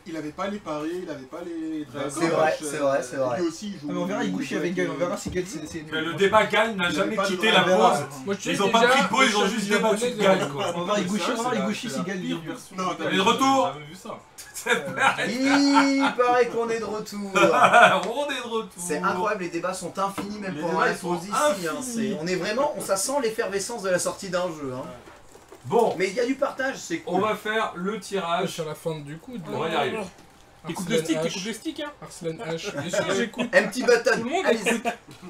il avait pas les paris, il avait pas les... C'est vrai, c'est vrai, c'est vrai. Lui aussi, il joue... On verra Higuchi avec Gaël, on verra si Gaël c'est... Mais le débat Gaël n'a jamais quitté la pause. Ils ont pas pris de pause, ils ont juste débattu de Gaël, quoi. On va voir Higuchi si Gaël est dur. Il est de retour. Il paraît qu'on est de retour. On est de retour. C'est incroyable, les débats sont infinis même Les pour débats, la ils sont pause ici. infinis. On est vraiment, ça sent l'effervescence de la sortie d'un jeu. Hein. Bon, Mais il y a du partage, c'est cool. on va faire le tirage. Sur la fente du coude. On va y arriver. Écoute le stick, hein. Arslan H. Bien sûr, j'écoute. Empty button. Tout le monde Allez-y. écoute.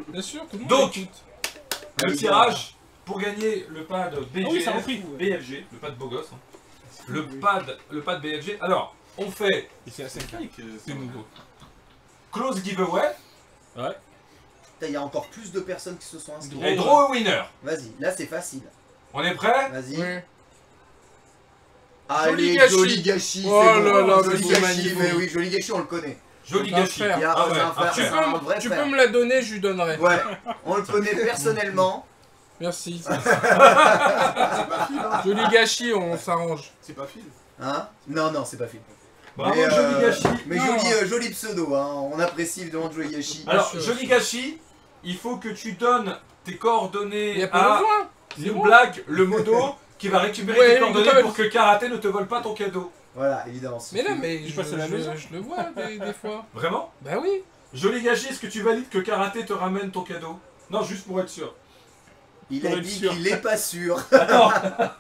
Bien sûr, tout le monde Donc, écoute. le tirage pour gagner le pad oui, ça a BGF, repris. BFG, le pad beau gosse. Hein. Le pad BFG. Alors, on fait Et c'est assez fake, c'est nouveau. close giveaway Ouais. Il y a encore plus de personnes qui se sont inscrites. et draw a winner. Vas-y, là c'est facile. On est prêt? Vas-y. Ouais. Allez, Gâchis. joli gâchis. Oh c'est là bon. là, Joli mais c'est gâchis, magnifique. mais oui, joli gâchis, on le connaît. Joli Un gâchis. frère. Il y a Ah ouais, un frère, un c'est frère. un vrai Tu frère. peux me la donner, je lui donnerai. Ouais, on le connaît personnellement. Merci. C'est pas Phil, hein. Joli gâchis, on s'arrange. C'est pas Phil. Hein? Non, non, c'est pas Phil. Bravo, Mais, joli gâchis. Mais Non. joli pseudo, hein. On apprécie évidemment de joli gâchis. Alors, sûr. joli gâchis, il faut que tu donnes tes Il coordonnées n'y a pas à besoin. New Black, le modo, qui va récupérer Ouais, tes coordonnées il pour que Karaté ne te vole pas ton cadeau. Voilà, évidemment. Mais non, mais Je passe à la maison. je le vois des fois. Vraiment? Bah oui. Joli gâchis, est-ce que tu valides que Karaté te ramène ton cadeau? Non, juste pour être sûr. Il a Pour être dit sûr. qu'il est pas sûr.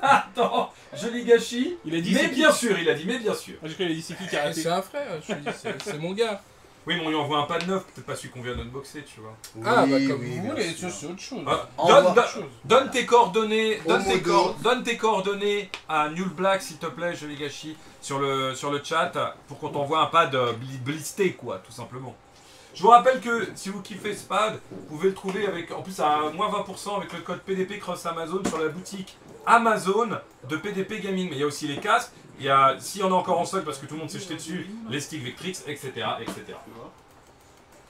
Attends, joli gâchis. Il a dit Mais c'est bien sûr, il a dit mais bien sûr. Ah, j'ai cru qu'il a dit c'est qui qui a Ah, raté. c'est un frère, je lui dis, c'est mon gars. Oui, mais on lui envoie un pad neuf, peut-être pas celui qu'on vient d'unboxer, tu vois. Ah bah Oui, comme oui, vous bien voulez, sûr. ça c'est autre chose. Ah, Envoie- donne tes coordonnées, Au modo. donne tes coordonnées à Null Black s'il te plaît, joli gâchis, sur le chat pour qu'on t'envoie un pad blisté quoi, tout simplement. Je vous rappelle que si vous kiffez ce pad, vous pouvez le trouver avec, en plus à moins 20% avec le code PDP Cross Amazon sur la boutique Amazon de PDP Gaming. Mais il y a aussi les casques, il y a, s'il y en a encore en stock parce que tout le monde s'est jeté dessus, les sticks Vectrix, etc. etc.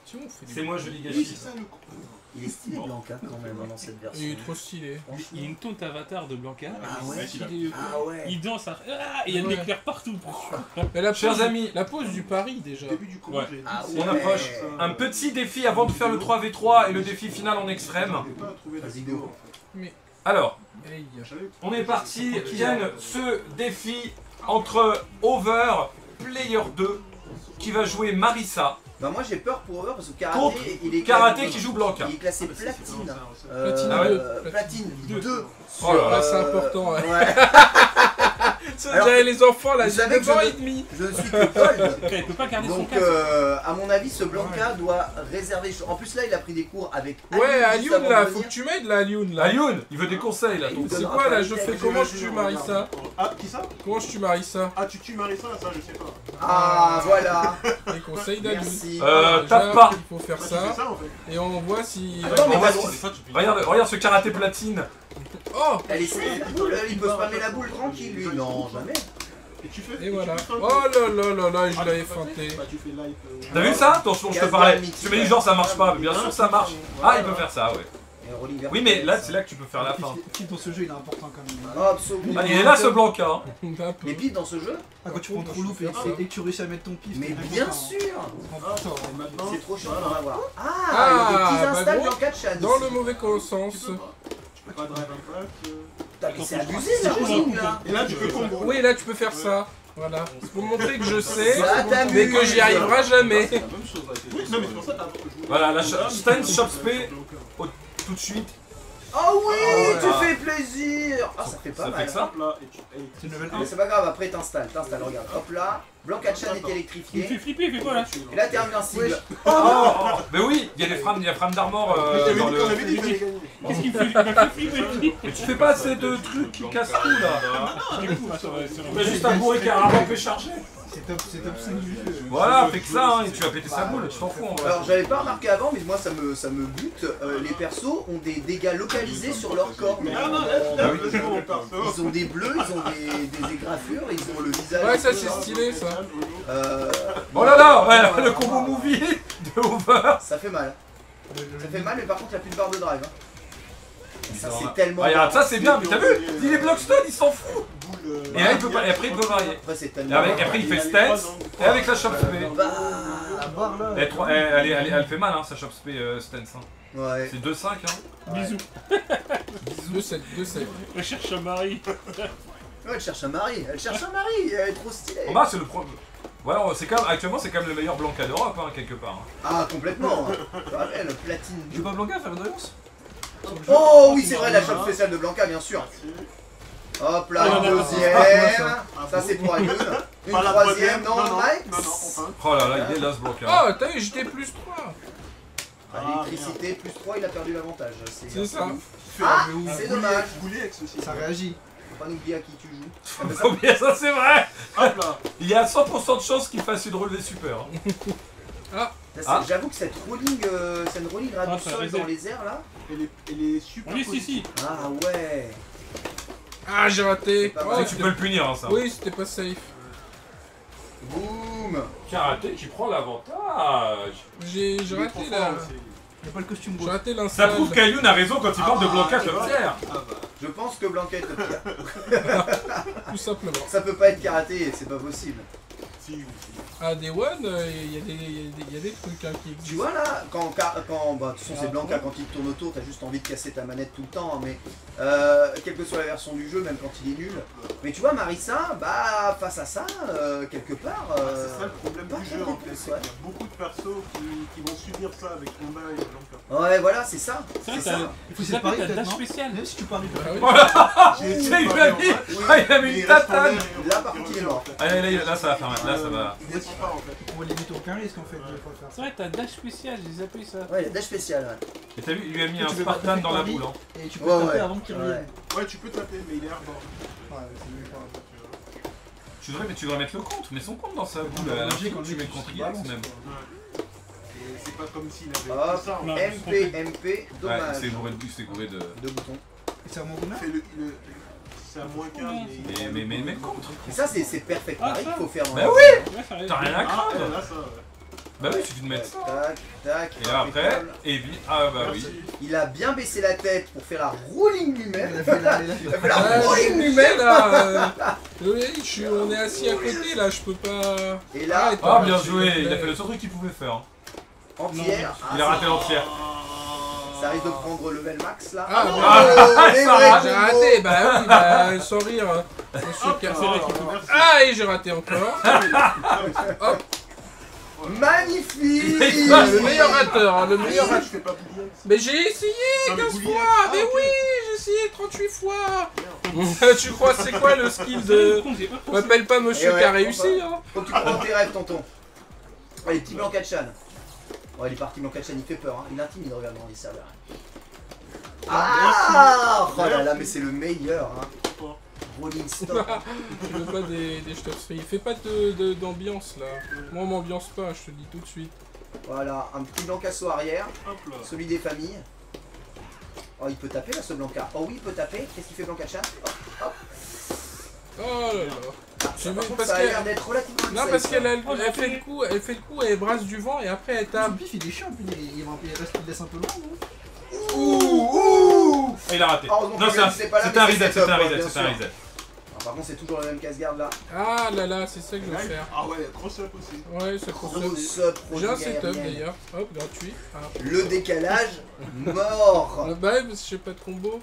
Si on fait des- C'est moi joli Oui, gâchis. c'est ça le coup. Il est stylé Blanca quand même dans cette version. Il est trop stylé. Il y a une tonte avatar de Blanca. Ah ouais. Il est- Ah ouais. Il danse, et il y a de Ouais. l'éclair partout. Mais la Chers pause- amis. la pause du pari déjà. Début du combat, Ouais. j'ai Ah On approche. Un petit défi avant de faire le 3v3 et le défi final en extrême. pas trouvé la Vas-y, vidéo go. en fait. Alors, Hey. J'avais- on est parti. Kian, ce défi entre Over, Player 2, qui va jouer Marissa, Bah moi j'ai peur pour Over parce que contre Karaté, il est Karaté classé, qui joue Blanca. il est classé platine. Platine Ah ouais. 2. Platine 2. Oh là là. Ah, c'est important, ouais. Ouais. Ça, Alors, j'avais les enfants là, vous j'ai savez que 9 ans je- et demi. Je ne suis que gold. Il peut pas garder son Donc casque. à mon avis ce Blanca doit réserver. En plus là il a pris des cours avec Ouais, Alioun juste Alioun avant là, de faut venir. que tu m'aides là, Alioun là. Alioun, il veut des conseils là. ton C'est Non, quoi pas là, les je gars, fais je comment vais- je je tue vais Marissa? regarder. Ah, qui ça? Comment je tue Marissa? Ah, tu tues Marissa, ça, je sais pas. Ah voilà. Les conseils d'Alioun. Merci. Tape pas. Il faut faire Bah, tu fais ça ça en fait. et on voit si. Attends, mais On t'as va- droit- Regarde ce Karaté platine. Oh. Elle est safe, la boule, il peut spammer la boule tranquille lui. Non, jamais. Et tu fais. Et voilà. tu fais Oh là là là là, je l'avais feinté. Bah, tu fais live. T'as vu ça? Attention, je te parlais. Tu m'as dit genre ça marche pas, mais bien sûr ça marche. Ah, il peut faire ça, ouais. Et Oliver- Oui, mais là, c'est là que tu peux faire la fin. Qui dans ce jeu il est important quand même. Oh, absolument. Ah, il est là ce Blanca. Hein. Un peu. Les piles dans ce jeu? Ah, quand tu prends trop loupé et que tu réussis à mettre ton pif. Mais t'es bien content. sûr. Ah, et maintenant. C'est trop chiant d'en avoir. Ah, Ah, il y a des petits bah installs bon, Blanca de Chan Dans aussi. le mauvais sens. Tu peux pas drive un pack. Putain, mais c'est abusé la logique là. Et là, tu peux combo. Oui, là tu peux faire ça. Voilà. C'est pour montrer que je sais, Ça t'amuse. mais que j'y arriverai jamais. Oui, non, mais c'est pour ça. Voilà, la Stance Shop Spé tout de suite. Oh oui, Ah, tu voilà. fais plaisir. Ah, ça fait pas Ça mal. fait que ça. Là, et tu. C'est level Mais c'est pas grave, après t'installes, regarde. Hop là, Blanca Chan est Il me fait électrifié. flipper, il fait quoi là? Et là t'es invincible. Oh, mais oui, il y a des frames, il y a frames d'armor dans le. On avait dit qu'il fallait gagner. Qu'est-ce qu'il me fait? Il m'a fait flipper. Mais tu fais pas assez de trucs qui cassent tout là. Je découvre sur Tu mets juste un bourré qui a un rampé chargé. C'est top 5 du jeu. Voilà, fais que ça, hein, et tu vas péter sa boule, je t'en fous en vrai. Alors j'avais pas remarqué avant, mais moi ça me bute. Les persos ont des dégâts localisés sur leur corps. Ah non, là, le jeu, on part. Ils ont des bleus, ils ont des égrafures, ils ont le visage. Ouais, ça c'est stylé ça. Oh là là, ouais, le combo movie de Over. Ça fait mal. Ça fait mal, mais par contre il n'y a plus de barre de drive. hein. Ça c'est Ah, tellement. regarde, ça c'est bien, mais t'as vu? Il est Blockstone, il s'en fout. Et là, il peut pas, et après, il peut varier. Après, c'est Et tellement. après, il fait stance. Et avec la chop spé. Bah, La barre là. Elle fait mal, hein, sa chop spé stance. Hein. ouais. C'est 2-5. Hein. Bisous. 2-7, 2-7. Recherche un mari. Ouais, elle cherche un mari. Elle cherche un mari. Elle est trop stylée. Oh, bah, c'est le problème. Voilà, c'est quand même, actuellement, c'est quand même le meilleur Blanca d'Europe, hein, quelque part. Hein. Ah, complètement. Ah, ouais, le platine. Tu veux pas Blanca faire une relance? Oh oui, c'est vrai, la shop spéciale de Blanca, bien sûr. Hop là, Oh, une non, non, deuxième. Ah, Ça, c'est pour Ayun. Une Pas la troisième, non, non, Mike. non, enfin. Oh là là, il est là ce Blanca. Oh, t'as eu, j'étais plus 3. L'électricité, plus 3, il a perdu l'avantage. C'est ça. Ah, c'est dommage. Boulet avec ceci. Ça réagit. Faut pas nous oublier à qui tu joues. Oh bien, ça c'est vrai. Hop là. Il y a 100% de chances qu'il fasse une relevée super. Hein. Là, Ah. J'avoue que cette rolling ras Ah, du ça sol réserve. dans les airs là. Elle est super Oui, si, si. Ah ouais. Ah, j'ai raté. C'est pas Oh, mal. Tu sais que tu peux le punir, hein, ça. Oui, c'était pas safe. Boum. Karaté qui prend l'avantage. J'ai raté là. Y'a pas le costume J'ai beau. raté Ça l'install. prouve qu'Ayun a raison quand il parle de Blanca c'est comme vrai. Pierre. Ah bah. Je pense que Blanca est top tier. Tout simplement. Ça peut pas être karaté, c'est pas possible. Si, si. Ah, des one, il y a des trucs hein, qui existent. Tu vois là, quand bah, de toute façon c'est Blanca, quand il tourne autour, t'as juste envie de casser ta manette tout le temps, mais quelle que soit la version du jeu, même quand il est nul. Mais tu vois Marissa, bah face à ça, quelque part. C'est ça le problème pas du très jeu en réponse, fait. ouais. Il y a beaucoup de persos qui vont subir ça avec Honda et Blanca. Ouais, voilà, c'est ça. C'est vrai C'est que ça. Il faut ça séparer ta peut-être, dash non? spéciale. Même si tu parles du Ah oui. J'ai Tu essayé sais, de il parler l'a en mis. fait. Ah, il a mis Mais une il reste en tatane. l'air et Là, on- par contre, et il est on mort. revient, en fait. Allez, là, ça va faire mal. Là, ça va. Il descend pas en fait. On va limiter aucun risque en fait de pas faire C'est ça. vrai, ta dash spéciale, j'ai zappé ça. Ouais, la dash spéciale, ouais. Et t'as vu, il lui a mis Tu un veux pas Spartan te dans la faire boule. Hein. Et tu peux Ouais, taper ouais. avant qu'il revienne. Ouais, tu peux taper, mais il est hardcore. Ouais, c'est mieux pas. Tu devrais mettre le compte. Mets son compte dans sa boule. Ouais, À logique, l'infini, on tu dit mets le que contre tu IX balances. même. Et c'est pas comme s'il avait Hop, fait ça. Non. MP, Ouais, dommage. c'est gouré de. Deux boutons. Et c'est à mon combien? Fait c'est à moins 15, Mais le contre. Et ça, c'est perfect Ah, pareil ça. qu'il faut faire dans Bah la oui. Ouais, ça arrive. T'as rien à Ah, craindre. là ça. Bah oui, il suffit de mettre ça. Tac, tac. Et là après, impeccable. et puis, ah bah oui. Il a bien baissé la tête pour faire la rolling lui-même. Il a fait la- Il a fait la Ah, rolling je lui-même. sais, là. Oui, on est assis à côté là, je peux pas. Et là, Arrête. Ah bien joué, il a fait le seul truc qu'il pouvait faire. entière. Il a raté l'entière. Ça risque de prendre level max là. Ah, oh, bah, les ça vrais j'ai combos. raté, bah oui, bah sans rire. Monsieur C'est vrai Car- qu'il faut faire ça. Ah, et j'ai raté encore. Magnifique. Le meilleur rateur, hein, le meilleur Je rateur. fais pas bouillir. Mais j'ai essayé Non, mais 15 bouillir. fois, Ah, mais ok. oui, j'ai essayé 38 fois. Tu crois c'est quoi le skill de... J'ai pas On m'appelle pas monsieur Eh ouais, qui a réussi, hein. Faut que tu prends tes rêves, tonton. Allez, petit Blanca de Chan. Oh, il est parti, Blanca de Chan, il fait peur. Hein. Il intimide, regarde dans les serveurs. Ah oh là là, mais c'est le meilleur. Hein. Rolling Stone. Tu veux pas des ch'topseries. Fais pas d'ambiance là. Moi on m'ambiance pas, je te le dis tout de suite. Voilà, un petit Blancasso arrière. Hop là. Celui des familles. Oh, il peut taper là, ce Blanca. Oh oui, il peut taper. Qu'est-ce qu'il fait, Blanca de Chan? Oh là là. J'ai vu Par contre, parce ça a l'air qu'elle... d'être relativement Non safe, parce ça. qu'elle Oh, j'ai elle fait le coup, elle brasse du vent et après elle Son tape. pif il est chiant, puis il laisse un peu loin, non? Ouh. Et il a raté. Heureusement Non, que Gabi, c'est pas là, c'est un mais reset, c'est c'est top, un ouais, reset, bien c'est un sûr. reset. Ah, par contre, c'est toujours le même casse-garde là. Ah là là, c'est ça que je veux faire. Ah ouais, grosse up aussi. Ouais, c'est pour ça. Grosse up, J'ai un rolling setup aérienne. d'ailleurs. Hop, gratuit. Ah. Le décalage, mort. Bah ouais, parce que j'ai pas de combo.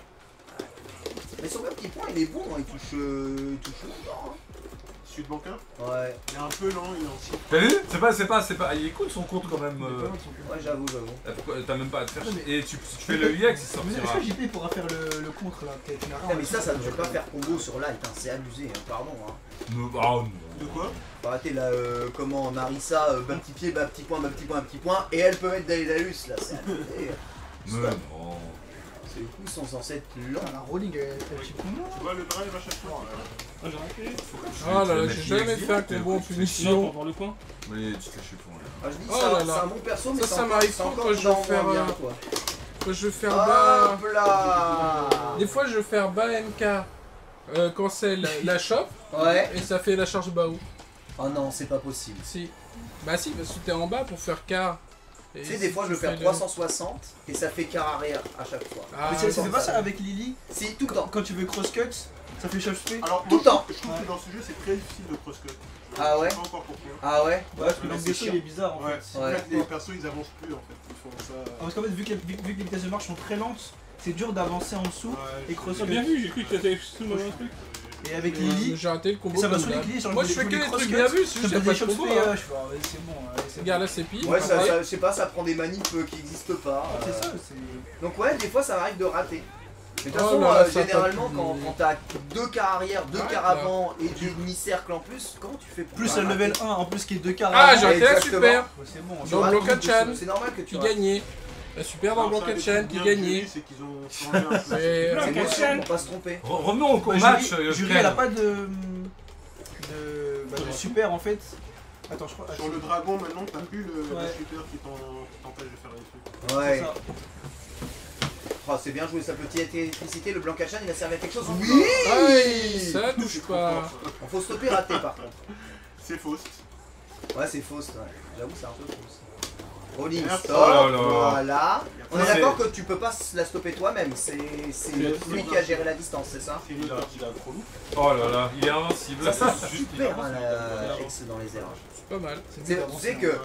Mais son petit point, il est bon, hein, il touche longtemps. Celui de Blanca, Hein. Ouais, il est un peu lent, il est en cycle. T'as vu? C'est pas. Il est cool son compte quand même. Il est pas loin de son cul. ouais, j'avoue. Pourquoi t'as même pas à te faire Ouais, chier. Et tu fais le UX, il Mais est-ce sortira. que JP pourra faire le contre là? Peut-être une Putain, mais ça ne veut pas faire combo sur light, hein, c'est abusé, hein, pardon. Hein. Oh non. De quoi? Faut arrêter là, comment Marissa, bas petit pied, bas petit point, bas petit point, bas petit point, et elle peut mettre Daedalus là, c'est abusé. Mais Stop. non. Ces coups sont censés être lents. La rolling elle chip combien? Tu vois le drive à chaque fois? Ah, j'ai raté. Ah là là, mettre j'ai jamais l'UX fait un direct, combo en Non, tu pour punition. voir le coin. Mais tu te fais chier pour rien. Ah, je dis, Oh ça, là c'est là. un bon perso, mais Ça, c'est ça encore- m'arrive c'est trop encore quand je veux dans faire, moins bien, euh, quoi. Quand je veux faire bas. Hop là. Des fois, je veux faire bas MK quand c'est la shop Ouais. et ça fait la charge bas haut. Oh non, c'est pas possible. Si. Bah si, parce que t'es en bas pour faire quart. Et Tu sais, si des fois, je tu veux faire fais le- 360 et ça fait quart arrière à chaque fois. Ah, Mais tu fais pas ça avec Lily? Si, tout le temps. Quand tu veux cross-cut, Ça fait chef spé. Alors, Tout moi, le temps. je trouve que dans ce jeu, c'est très difficile de crosscut. Ah ouais? Je sais pas encore pourquoi. Ah ouais? Ouais, parce que mais le c'est vaisseau chiant. il est bizarre en Ouais, fait. en Ouais. fait, les persos ils avancent plus en fait. Ils font ça. Ah, parce qu'en fait, vu que les vitesses de marche sont très lentes, c'est dur d'avancer en dessous Ouais, et crosscut. T'as bien vu, j'ai cru que t'étais sous le même truc. Et avec Lily, J'ai raté le et combo. ça m'a comme saoulé d'hab. que Lily sur le Moi je fais que des trucs bien vus, c'est ça juste me qu'il y a faisait pas de chop combo. spé, hein. je fais, ah, vas-y, c'est bon, allez, c'est Regarde bon. là c'est pile. Ouais, je sais pas, ça prend des manips qui existent pas. C'est ça, c'est. Donc ouais, des fois ça m'arrive de rater. Mais de toute Oh façon, là là, ça généralement, tape. quand t'as 2 quarts arrière, 2 Ouais, quarts là. avant et du demi-cercle en plus, comment tu fais pour Plus pas le rater level 1 en plus qui est 2 quarts. Ah avant. j'ai raté la Exactement. super. Ouais, c'est bon. Tu Dans rates Blanca tout, Chan. c'est normal que tu Qui rates. gagnait. La super dans Alors, Blanca ça, Chan le qui truc bien du gagnait. jeu, c'est qu'ils ont changé un peu. Mais- C'est Blanca bien sûr Chan. pour pas se tromper. Revenons au Bah, match. Jury, elle a pas de super en fait. Attends, je crois. Sur le dragon, maintenant, t'as plus le Ouais. super qui t'empêche de faire les trucs. C'est Ouais. ça. Oh, c'est bien joué sa petite électricité, le Blanca Chan il a servi à quelque chose. Oui. Aïe, ça touche pas. Faut stopper rater par contre. C'est fausse. Ouais, c'est fausse, ouais. J'avoue, c'est un peu fausse. Rolling Merci. stop, Oh là là. voilà. On est Ça, d'accord que tu peux pas la stopper toi-même, c'est lui qui a géré la distance, c'est ça? C'est une autre partie. Oh là là, il est invincible. Ça c'est super hein, la X dans les airs. C'est pas mal. C'est Tu bien sais avancé, que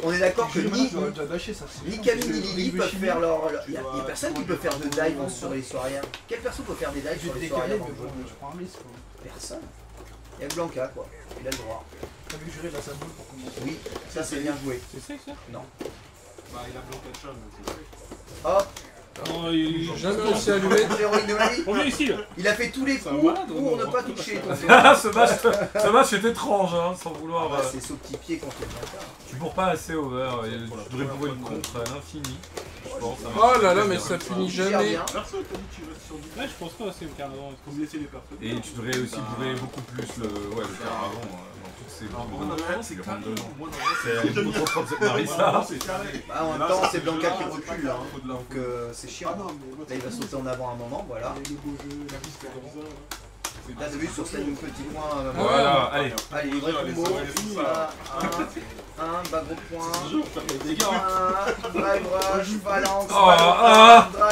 on est d'accord que Maintenant, ni je dois déjà lâcher ça. ni Camille ni Lily peuvent faire leur. Il y a personne qui peut faire de dive sur les soirs arrière. Quel perso peut faire des dives Je sur vais les soirs décaler, arrière mais dans le jeu? bon, je prends un risque. Quoi. Personne. Il y a Blanca quoi, il a le droit. T'as vu que Jury là ça boule pour commencer. Oui, ça c'est bien joué. C'est safe ça? Bah, il a Blanca Chan, c'est vrai. Hop, Non, il J'ai jamais réussi à allumer. l'héroïne de ma vie. On vient ici là. Il a fait tous les C'est un coups malade, pour ou ne non pas toucher ton Ce match est étrange, hein, sans vouloir. Ah, c'est ce petit pied contre le Blanca. Tu bourres pas assez over. Je devrais bourrer une contre à l'infini. Je pense. ça Oh là là, marche mais bien. ça finit Il gère jamais. bien. Perso, t'as dit que tu restes sur 10. Là, je pense pas, c'est carrément. Vous laissez les persos. Et tu devrais aussi bourrer beaucoup plus le caravan dans toutes ces c'est rentres dedans. Moi, C'est elle est beaucoup trop cette Marissa. c'est carré. Bah, en même temps, c'est Blanca qui recule, hein. Donc c'est chiant. Ah non, mais moi, Là, il va sauter en avant un moment, voilà. Le beau jeu, la vie, c'est comme ça. Là, t'as vu sur ce petit point. Voilà, allez. Allez, vrai combo. Un bas gros point. Un drive rush, balance. Oh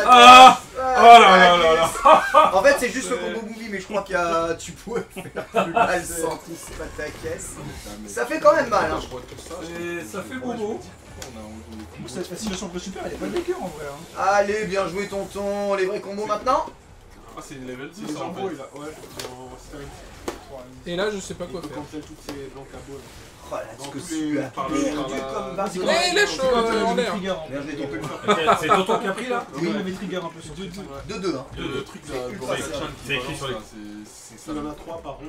là là là là. En fait, c'est juste le combo movie, mais je crois que tu pourrais faire plus mal sans tout se battre ta caisse. Ça fait quand même mal, hein. Et ça fait bobo. Cette situation peu super, elle est pas dégueu en vrai. Hein. Allez, bien joué, tonton. Les vrais combos maintenant. Ah, c'est une level 10 C'est les en embrouilles fait. là, ouais, dans Stein. Et là, je sais pas Il quoi peut faire. cancel toutes ces blancs à ball. Oh là, Dans ce que tous tu les- as par perdu le- comme par base. C'est Mais les choses en l'air. Trigger en Bien fait. joué, tonton. C'est Tonton qui a pris là Oui, il avait trigger un peu sur tout. 2-2, hein. Le truc C'est là, ultra dans serré. Chan C'est écrit sur les- c'est ça. Il y en a 3 par ronde.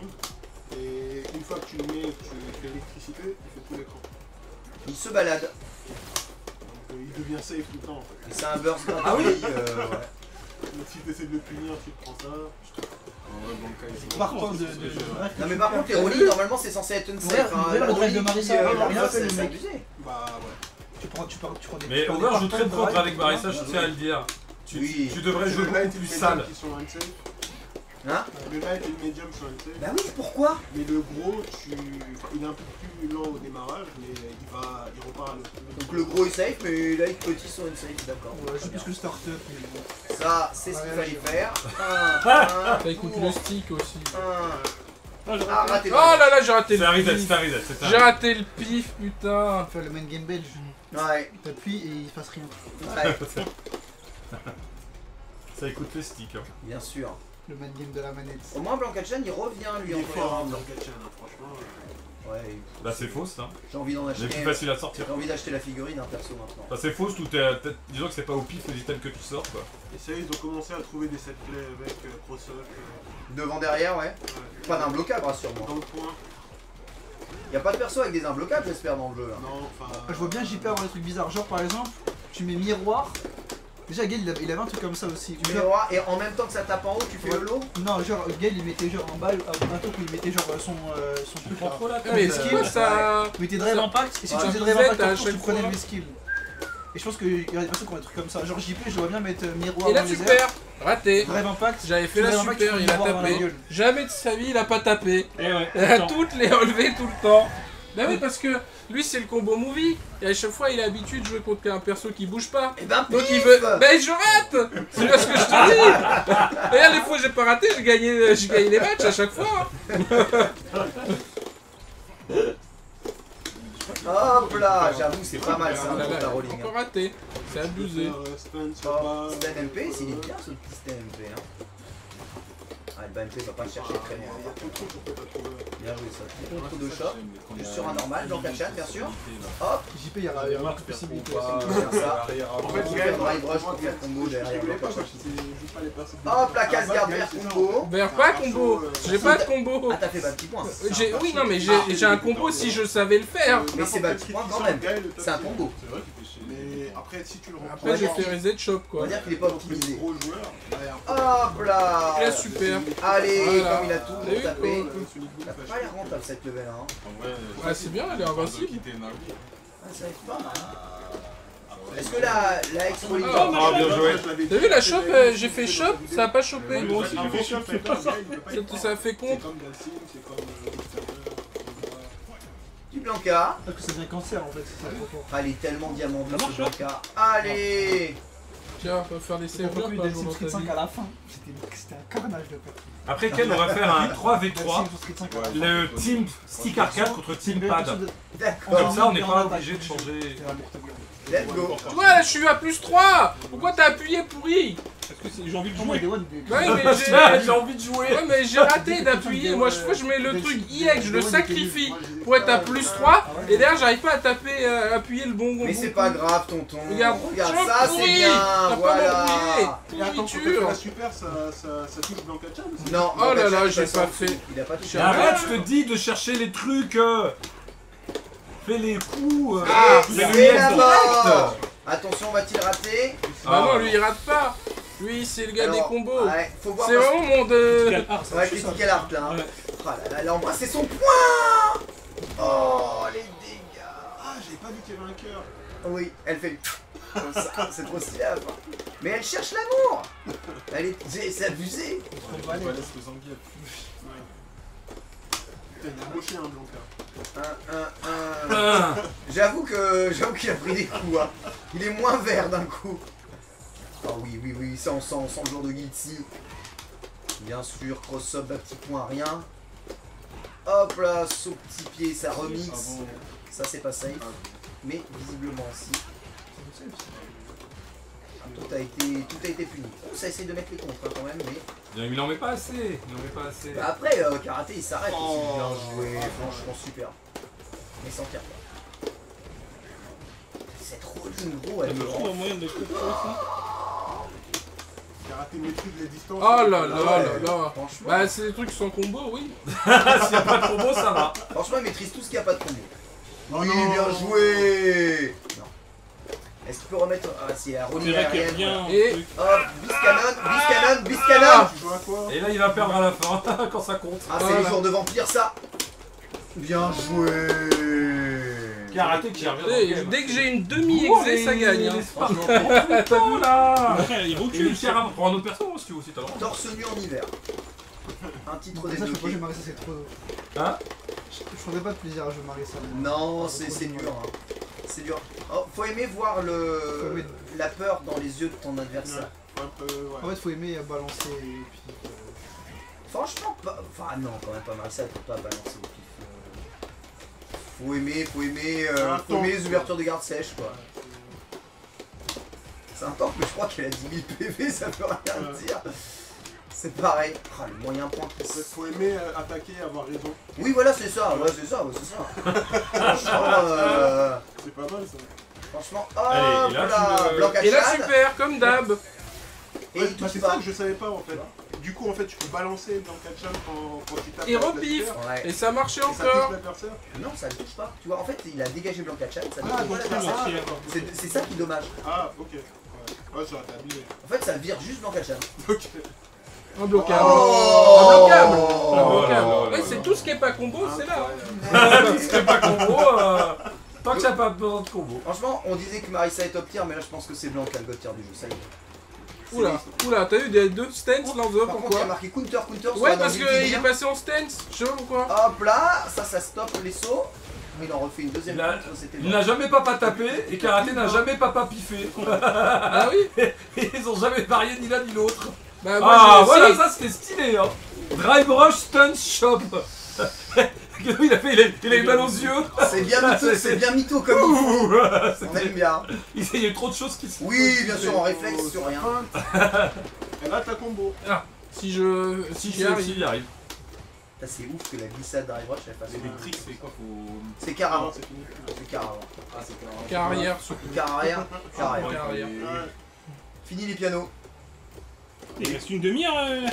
Et une fois que tu le mets, tu fais l'électricité, il fait tout l'écran. Il se balade. Donc il devient safe tout le temps en fait. Et c'est un burst gratuit. Ah oui ouais. Donc si tu essaies de le punir, tu te prends ça. Par contre, Non mais par contre les rolling normalement c'est censé être une safe. Ouais, le drive de Marissa, il a rien fait, le c'est mec. abusé. Bah ouais. tu prends des. Mais tu prends des Over joue très parties de propre drive, avec Marissa, je tiens à le dire. Oui. Tu devrais jouer Le light beaucoup et le plus medium sale. qui sont unsafe. Hein? Le light et le medium sont unsafe. Bah oui, pourquoi? Mais le gros, enfin, il est un peu plus lent au démarrage, mais il repart à l'autre. Donc le gros est safe, mais là les petits sont safe, d'accord. Ouais, je sais plus que le startup, mais bon. Ça, c'est ce qu'il Ouais, fallait je- faire. Ça écoute le stick aussi. Ah, j'ai Ah, raté. raté. Oh là là, j'ai raté C'est un le reset, pif. c'est un reset, c'est un J'ai raté le pif, putain. Faire le main game belge. Ouais, T'appuies et il se passe rien. ouais, Ça écoute les sticks. Hein. bien sûr. Le main game de la manette. Au moins Blanca Chan il revient lui Il en est fort, hein, round. Blanca-Chan, franchement. Ouais, Là c'est fausse, hein. j'ai envie d'en Mais acheter. plus facile à sortir. J'ai envie d'acheter la figurine, un perso maintenant. Enfin, c'est fausse, disons que c'est pas au pif les items que tu sors quoi. Et ça, ils ont commencé à trouver des set plays avec Crossoff. Devant, derrière, ouais. Pas d'imbloquable, rassure-moi. Dans le point. Y'a pas de perso avec des imbloquables, j'espère, dans le jeu là. Non, enfin. Je vois bien JP avoir des trucs bizarres. Genre par exemple, tu mets miroir. Déjà Gale il avait un truc comme ça aussi. Tu mets roi et en même temps que ça tape en haut, tu fais Ouais. le lot. Non, genre Gale il mettait genre en bas, un truc où il mettait genre son truc là. Trop là, Ah, mais c'est quoi ça? Tu mettais drive impact et si Ouais. tu faisais drive Vous êtes impact à en tour, tu chaque prenais fois. les skills. Et je pense qu'il y a des personnes qui ont des trucs comme ça. Genre JP je dois bien mettre miroir Et là, dans les airs. super. Raté. Drive impact. J'avais fait la Drive impact, super, tu il a peux miroir dans la tapé. gueule. Jamais de sa vie, il a pas tapé. Et ouais, Il a toutes les relevées tout le temps. Bah oui, parce que lui c'est le combo movie, et à chaque fois il a l'habitude de jouer contre un perso qui bouge pas. Et ben Donc il pif veut. Ben je rate. C'est bien ce que je te dis. Regarde les fois où j'ai pas raté, j'ai gagné les matchs à chaque fois. Hop là, j'avoue, c'est pas mal ça, Ah là pour là, ta rolling. encore raté. C'est abusé. Oh, Stan MP, il est bien ce petit Stan MP. Hein. Ah, le MP va pas le chercher très loin. Bien joué ça. Contre de shot, juste sur un normal, donc la chat bien sûr. Hop, JP, il y aura une possibilité on va aussi. faire ça. En On fait, va faire drive rush pour faire combo derrière. Hop, la case garde vers combo. Vers pas combo. J'ai pas de combo. Ah, t'as fait bas petit point. Oui, non, mais j'ai un combo si je savais le faire. Mais c'est bas petit point quand même. C'est un combo. C'est vrai qu'il fait chier. Mais après, si tu le reprends. Après, j'ai fait reset shop On va quoi. dire qu'il est pas optimisé. Gros joueur. Hop là. Et là, super. Allez, Voilà. comme il a tout Salut, tapé. quoi. Il a pas l'air rentable cette level hein. En vrai, Ah, c'est bien, elle est invincible. Ah, ça va être pas mal. Est-ce que la ex-rolling Ah, bien joué. T'as vu la shop, j'ai fait shop, ça a pas chopé. Moi aussi, j'ai fait shop, c'est pas ça. Ça a fait C'est compte. comme Dalsim, c'est comme. Du Blanca. Parce que ça devient cancer en fait, c'est ça le propos. Ah, il est tellement diamant bleu Ça ce marche, Blanca. Allez. Tiens, on va faire des C'est pour serveurs que par Del jour Sim dans Street ta 5 vie. à la fin. C'était un carnage de fait. Après, Ken, on va faire un 3v3. Del Sim Street 5 à la fin. Le team stick arcade contre team pad. Comme D'accord. ça, on n'est pas obligé de changer. Let's go. Ouais, je suis à plus 3. Pourquoi t'as appuyé pourri? Parce que j'ai envie de Comment jouer. des one Ouais, mais J'ai envie de jouer. Ouais, mais j'ai raté d'appuyer. Moi, chaque fois, je mets le truc IX, je le sacrifie pour être à plus 3. Et derrière, j'arrive pas à taper, appuyer le bon Mais c'est pas grave, tonton. Regarde, Regarde je ça, pourris. c'est bien. T'as pas Voilà. m'embrouiller. Et attends, quand tu fais Pourriture. la super, ça touche Blanca Chan aussi. Non. Oh là Blanca là, Chan, j'ai il passe en pas dessous. fait. Il a pas touché. Mais arrête, je te dis de chercher les trucs. Fais les coups. Ah, fais le c'est lien la direct. mort. Attention, va-t-il rater? Bah non, lui, il rate pas. Lui, c'est le gars des Alors, combos. Ouais, faut voir. C'est vraiment mon de... Ouais, critical art là. Hein. Ouais. Oh là là, elle a embrassé son point. Oh, les dégâts. Ah, j'avais pas vu qu'il y avait un cœur. Oui, elle fait comme ça, c'est trop stylé à la fin. Mais elle cherche l'amour. C'est abusé. On laisse le Zangief. Putain, il a moché un Blanca. Ah. J'avoue qu'il a pris des coups. Hein. Il est moins vert d'un coup. Oh oui, ça on sent le jour de Guilty. Bien sûr, cross-up, un petit point, rien. Hop là, saut petit pied, ça remix. Ça c'est pas safe. Mais visiblement si. Tout a été puni. Oh, ça essaye de mettre les contres hein, quand même, mais... Il en met pas assez. Il en met pas assez. Bah après, karaté il s'arrête aussi. Oh. Bien joué, franchement super. Mais sans pire pas. Cette rolling gros, elle Il me me rend. trouve un moyen de les couper aussi. Karaté maîtrise les distances. Oh là Ah là ouais, là là. Franchement, Bah, c'est des trucs sans combo, oui. S'il n'y a pas de combo, ça va. franchement, il maîtrise tout ce qui a pas de combo. Oh Oui, non. bien joué. Non. Est-ce qu'il peut remettre... Ah si, la C'est rolling vrai qu'il y a aérienne. bien un Et- truc. Hop, bis canon. Tu joues à quoi? Et là, il va perdre à la fin quand ça compte. Ah, c'est Voilà. les jours de vampire ça. Bien joué. Karaté qui revient dans le Et game. dès que j'ai une demi-exé, ça gagne. Hein. Franchement, t'as vu là. Après, il Et le recule. tir avant. Prends un autre perso si tu veux aussi, t'as le droit. Torse nu en hiver. Un titre Ça, je peux pas débloqué. jouer Marissa, c'est trop. Hein? Je prendrais pas de plaisir à jouer Marissa. Non, c'est dur. Hein. C'est dur. Oh, faut aimer voir la peur dans les yeux de ton adversaire. Un peu, ouais. En fait, faut aimer balancer et puis. Franchement, pas... Enfin non, quand même pas mal ça, faut pas balancer le pif. Faut aimer les ouvertures de garde sèche quoi. C'est un tank, mais je crois qu'elle a 10 000 PV, ça peut rien dire. C'est pareil. Ah, le moyen point qui se... Faut aimer attaquer et avoir raison. Oui, voilà, c'est ça, c'est ça. Franchement, C'est pas mal ça. franchement, Allez, hop et là, là, tu le- Blanca Et là, Chan. super, comme d'hab. Et Ouais, il bah, touche c'est pas. ça que je savais pas en fait. Du coup, en fait, tu peux balancer dans Kachan quand tu tapes. Et la repif. sphère, Ouais. Et ça marchait et ça touche encore. l'adversaire. Non, ça ne touche pas. Tu vois, en fait, il a dégagé Blanca Chan, ça ne Ah, touche donc pas ça l'adversaire. marche. C'est ça qui est dommage. Ah, ok. Ouais, ça a abîmé. En fait, ça vire juste Blanca Chan. Ok. Imbloquable. Oh Imbloquable. Oh Imbloquable. là là Ouais, là c'est là. tout ce qui est pas combo, c'est là. C'est pas combo. Tant que ça n'a pas besoin de combo. Franchement, on disait que Marissa est top tier, mais là, je pense que c'est Blanca le god tier du jeu. Ça y est. Oula, t'as eu des deux stances là en dehors, Par contre, il y a pourquoi? marqué counter sur Ouais, la parce dans qu'il est Multivir. passé en stance, je sais pas pourquoi. Hop là, ça stoppe les sauts. Il en refait une deuxième Il a- contre, c'était Il n'a jamais papa tapé et Karaté n'a jamais papa piffé. Ah oui. Et ils ont jamais varié ni l'un ni l'autre. Bah moi Ah j'ai voilà, aussi. ça c'était stylé hein. Drive Rush Stun Shop. il a eu mal aux yeux. C'est bien mytho, c'est bien mytho comme il faut. On C'était- aime bien. Il y a eu trop de choses qui se Oui, bien sûr, en réflexe sur rien. Et là, t'as combo. Si j'y arrive. il y arrive. Ça, c'est ouf que la glissade d'arrive rush elle fasse. L'électrique, c'est quoi? Faut. C'est car avant. Non, c'est fini. C'est car avant. Ah, c'est carrément. Carrière surtout. Car arrière, car arrière. Car arrière. Ouais. Fini les pianos. Il reste une demi-heure. Oh là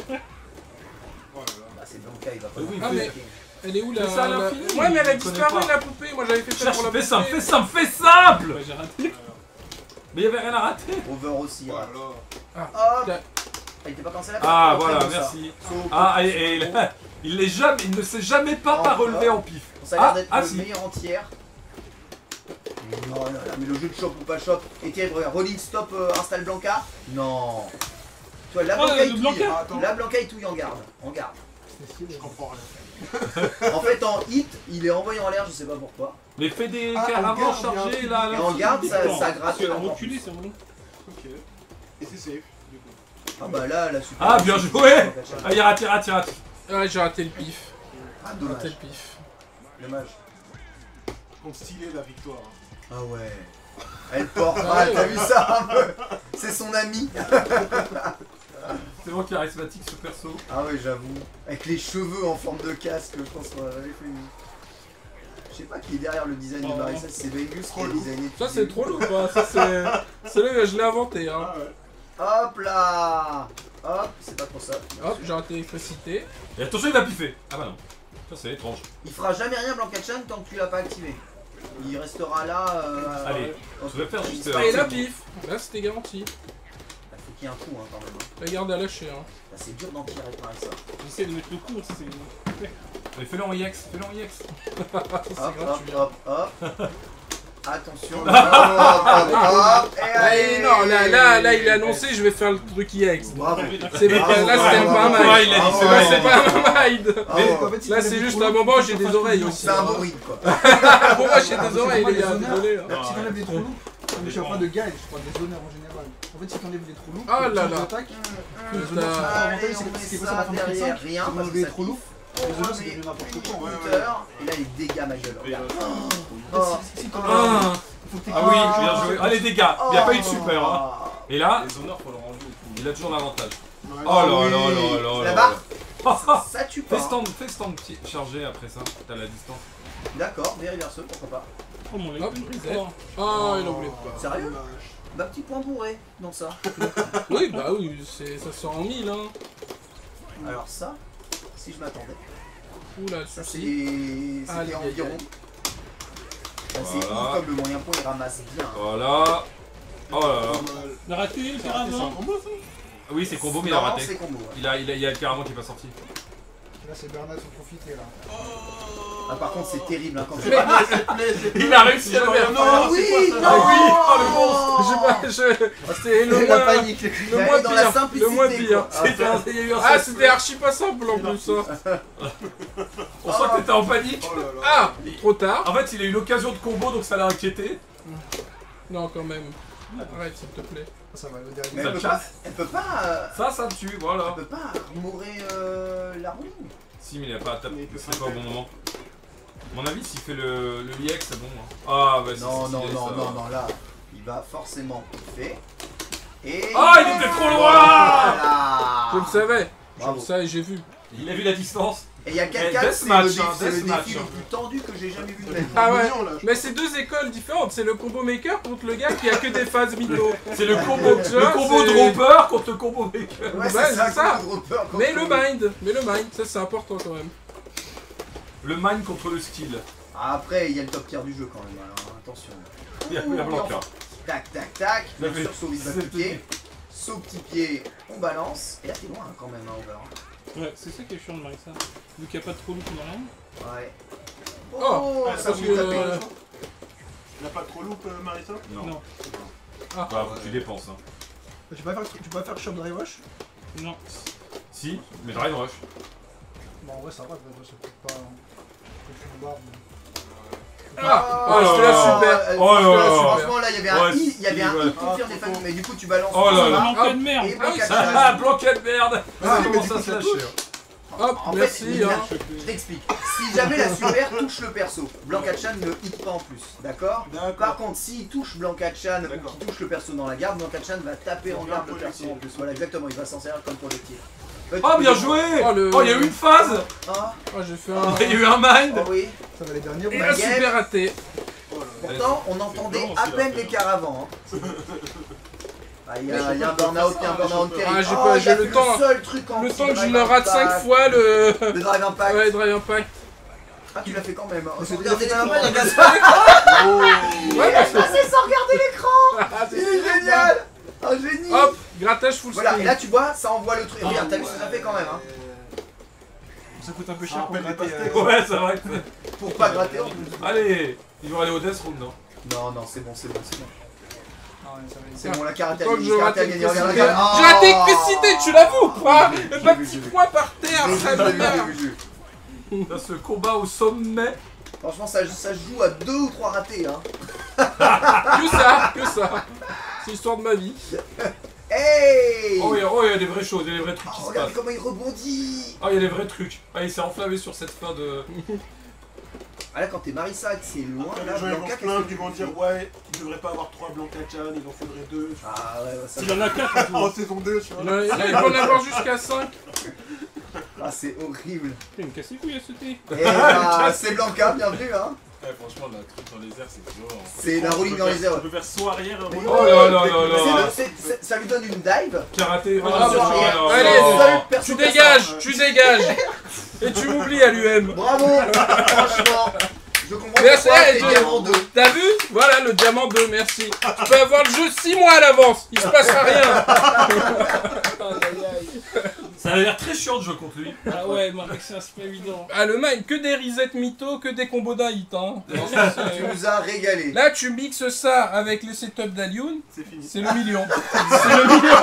là. Bah, c'est Blanca, il va pas. Oui, Ah, mais- Elle est où la... C'est ça, l'infini, Ouais mais elle a je connais disparu pas. la poupée. Moi j'avais fait ça Cherche, pour la fais poupée. simple, fais simple. Ouais, j'ai raté. Mais il y avait rien à rater. Over aussi. Oh là. là là. Hop. Là. Ah, il était pas cancellé. Ah Très voilà, bon, ça. merci. Saut. Ah et il ne s'est jamais pas relevé en pif. Ça a l'air Ah, d'être ah, le si. meilleur en tiers. Non, là, mais le jeu de shop ou pas shop. Et terrible, regarde, rolling stop, installe Blanca. Non. Tu vois, la Oh, Blanca, le il touille. Blanca. Ah, attends. La Blanca, il touille en garde. En garde. Je comprends rien. En fait, en hit, il est envoyé en l'air, je sais pas pourquoi. Mais fais des Ah, caravans en garde, chargés bien. là. Et en garde, ça Attends, gratte. parce que encore reculer, plus. c'est bon. Ok. Et c'est safe, du coup. Ah bah là, la super. Ah bien joué. Ah il rate. Ouais j'ai raté le pif. Ah, J'ai raté dommage. le pif. Dommage. Donc stylé la victoire. Ah ouais. Elle porte mal, t'as vu ça un peu? C'est son ami. C'est vraiment charismatique ce perso. Ah ouais, j'avoue. Avec les cheveux en forme de casque, je pense qu'on avait fait une... Je sais pas qui est derrière le design de Oh. Marissa, c'est Vegas qui a designé. Ça c'est trop lourd quoi. Ça c'est là je l'ai inventé hein. Ah ouais. Hop là. Hop, c'est pas trop ça. Hop j'ai raté l'électricité. Et attention il va piffer. Ah bah non. Ça c'est étrange. Il fera jamais rien Blanca-chan tant que tu l'as pas activé. Il restera là. Allez, ok. je vais faire juste. Et là pif. Là c'était garanti. Il faut qu'il y ait un coup hein, quand même. La garde à lâcher hein. Bah, c'est dur d'en tirer par ça. J'essaie de mettre le coup aussi. C'est. Mais fais-le en IX, fais-le en IX. Hop, gratuit, hop, hop, hop. Attention. Hop, hop, et Allez, allez. non, là, il a annoncé, je vais faire le truc IX. Bravo. C'est pas, Bravo, là, c'était bravo, pas un bravo. mind. il a dit Bravo. c'est Là, vrai, c'est pas un mind. Bravo. En fait, Là, c'est juste un moment, j'ai des oreilles aussi. C'est un beau rythme quoi. Pour moi, j'ai des oreilles, les gars, désolé. hein. Si t'enlèves les trous lourds, je suis en train de guide, je crois, des honneurs en général. En fait, si t'enlèves les trous lourds, Ah là là. attaques, les Putain. honneurs, c'est Allez, avantage, on met c'est quoi ça ça la fin de derrière, 35, rien, c'est parce d'enlever que les ça trous lourds. Les honneurs, c'est devenu n'importe quoi. Scooter, et là les dégâts ma gueule. Regarde. Oh. Si Ah, t'enlèves, faut que ah oui, bien joué. Ah les dégâts, il n'y a pas eu de super. Hein. Et là, Les honneurs, faut leur enlever. il a toujours l'avantage. Ouais. Oh là oui. là là là La là. barre, ça tue pas. Fais stand chargé après ça, t'as la distance. D'accord, des reverseux, pourquoi pas. Oh mon Hop, électrique. reset. Ah, il en voulait pas. Sérieux Dommage. Bah petit point bourré dans ça. Oui, bah oui, ça se sent en 1000, hein. Alors ça, si je m'attendais, Oula, ça souci. c'était Aïe, aïe, environ. aïe. Là, c'est Voilà. ouf comme le moyen point il ramasse bien. Voilà. Oh là là. Pas mal. Il a raté le caravane. Oui, c'est combo, mais il a Non, raté. c'est combo. Ouais. Il y a le caravane qui est pas sorti. Là, c'est Bernard qui profiter là. Ah, par contre, c'est terrible hein, quand tu Mais- ramasses. Il a réussi à le faire. Ah oui, non, Ah oui, oh le monstre. C'est le La moins... panique. Le Allez moins dans la pire, simplicité, le moins pire. quoi. Il y a eu un Ah, seul- c'était archi pas simple en plus, hein. On sent que t'étais en panique. Oh là là. Ah, trop tard. En fait, il a eu l'occasion de combo, donc ça l'a inquiété. Non, quand même. Arrête, s'il te plaît. Ça va, le Mais dernier. elle Ça peut chasse. pas, elle peut pas, Ça me tue, voilà. elle peut pas armorer la roue. Si, mais il a pas tapé. Mais il peut C'est pas pas au le bon moment. À mon avis, s'il fait le IX, c'est bon. Hein. Ah, ouais, c'est Non, non, stylé, non, ça. non, non, là, il va forcément kiffer. Et... Ah, il était trop loin. Voilà. Je le savais. Je Bravo. le savais, j'ai vu. Il a vu la distance. Et il y a Eh, quelqu'un, c'est deathmatch, le défi, hein, c'est le deathmatch, défi hein. le plus tendu que j'ai jamais vu de ma vie. Ah ouais. Mignon, là, je Mais c'est deux écoles différentes. C'est le combo maker contre le gars qui a que des phases mino. C'est le combo, Tu vois, le combo c'est- dropper contre le combo maker. Ouais, Ouais, c'est ça, c'est ça. contre Dropper, contre Mais le mind, ça c'est important quand même. Le mine contre le skill. Après, il y a le top tier du jeu quand même, alors attention. Il y a Blanca. Tac, tac, tac, Il a bien fait- sûr, saut vite bas c'est- pied. Saut petit pied, on balance. Et là, t'es loin quand même, hein, Over. Ouais, c'est ça qui est chiant de Marissa. Vu qu'il n'y a pas de trou dans rien. Ouais. Oh, ça parce vous que, tapez. Il n'a pas trop loop, Marissa? Non. Ah. Bah, faut que tu dépenses. Hein. Tu peux pas faire shop drive rush? Non. Si, mais drive rush. Bon, en vrai, ça va, drive rush, ça coûte pas. Ça coûte une barre, mais- Ah, c'était là super. Oh là là. Franchement, là, il y avait un Ouais, i, il y avait un ouais. i confirmé, mais du coup, tu balances. Oh là là. Blanca de merde. Et Ah oui, Blanca ça- Chan. Ah, Blanca de merde. Ah, Comment mais ça du se coup, lâche? Hop, En merci. fait, Hein. je t'explique. Si jamais la super touche le perso, Blanca Chan ne hit pas en plus, d'accord? Par D'accord. contre, s'il touche Blanca Chan ou D'accord. qu'il touche le perso dans la garde, Blanca Chan va taper en C'est garde bien le perso en projectile. plus. Voilà, exactement, il va s'en servir comme projectile. Oh, bien joué. Oh, il y a eu une phase. Ah, Oh, j'ai fait Il y a un. eu un mind. oh oui. Ça va les derniers. Et roues. un super raté. Oh là là. Pourtant, on entendait blanc à aussi, peine là, les caravans. Hein. Ah, il y a un burn-out, il y a un burn-out Ah, terrible. j'ai Oh, pas- il j'ai a le fait temps. seul truc en Le temps que je drive le rate 5 impact. fois, le. Le drive impact. Ouais, drive impact. Ah, tu l'as fait quand même. Parce que Regardez t'as fait l'écran. des Il Ouais, est passé sans regarder l'écran. Ah, Il est génial. Un génie. Hop, grattage full Voilà, et screen. là tu vois, ça envoie le truc. Et regarde, t'as vu ce que ça fait quand même, hein. Ça coûte un peu Ça cher pour rappelle les gratter. pastèques. Ouais, c'est vrai. que- Pour pas gratter en plus. Allez, ils vont aller au Death Room, non? Non, non, c'est bon, c'est bon, c'est bon. Ah ouais, ça va aller. C'est bon, la karaté a Faut que gagné, je la rate karaté a gagné, regarde, l'électricité. regarde. J'ai raté l'électricité, tu l'as vu ou pas? J'ai vu, Le j'ai vu, petit j'ai vu. point par terre, J'ai ça vu, me j'ai merde. vu, j'ai vu. Dans ce combat au sommet. Franchement, ça se joue à 2 ou 3 ratés, hein. Que ça, que ça. C'est l'histoire de ma vie. Hey. Oh, il y a des vraies choses, il y a des vrais trucs qui Oh, se regarde passent. comment il rebondit. Oh, il y a des vrais trucs. Ah, il s'est enflammé sur cette fin de. Ah là, quand t'es Marissa et que c'est loin, Après, là, les gens ils vont Blanca, se qu'est-ce plaindre, que tu ils vont peux dire ouais, il devrait pas avoir 3 Blanca Chan, il en faudrait 2. Ah ouais, ça Il y en a 4 en tout. En saison 2, tu vois. Il peut en avoir jusqu'à 5. Ah, c'est horrible. Il me casse les couilles à sauter. Et bah, c'est Blanca, bienvenue, hein. Franchement, la truc dans les airs, c'est violent. C'est la rolling dans les airs. On peut faire saut arrière, Mais rolling. Oh là là là Ça lui donne une dive. Karaté. Oh, Bravo. non, non, Allez, non. seul perso Tu qui a ça. dégages, tu dégages. Et tu m'oublies à l'UM. Bravo. Franchement, je comprends Mais pourquoi c'est- t'es diamant 2. T'as vu? Voilà le diamant 2, merci. Tu peux avoir le jeu 6 mois à l'avance, il se passera rien. Ça a l'air très chiant de jouer contre lui. Ah ouais, Marek, c'est pas évident. Ah le mine, que des resets mythos, que des combos d'un hit. Hein. Tu nous as régalé. Là tu mixes ça avec les setups d'Alioun, C'est fini. c'est le million. C'est le million.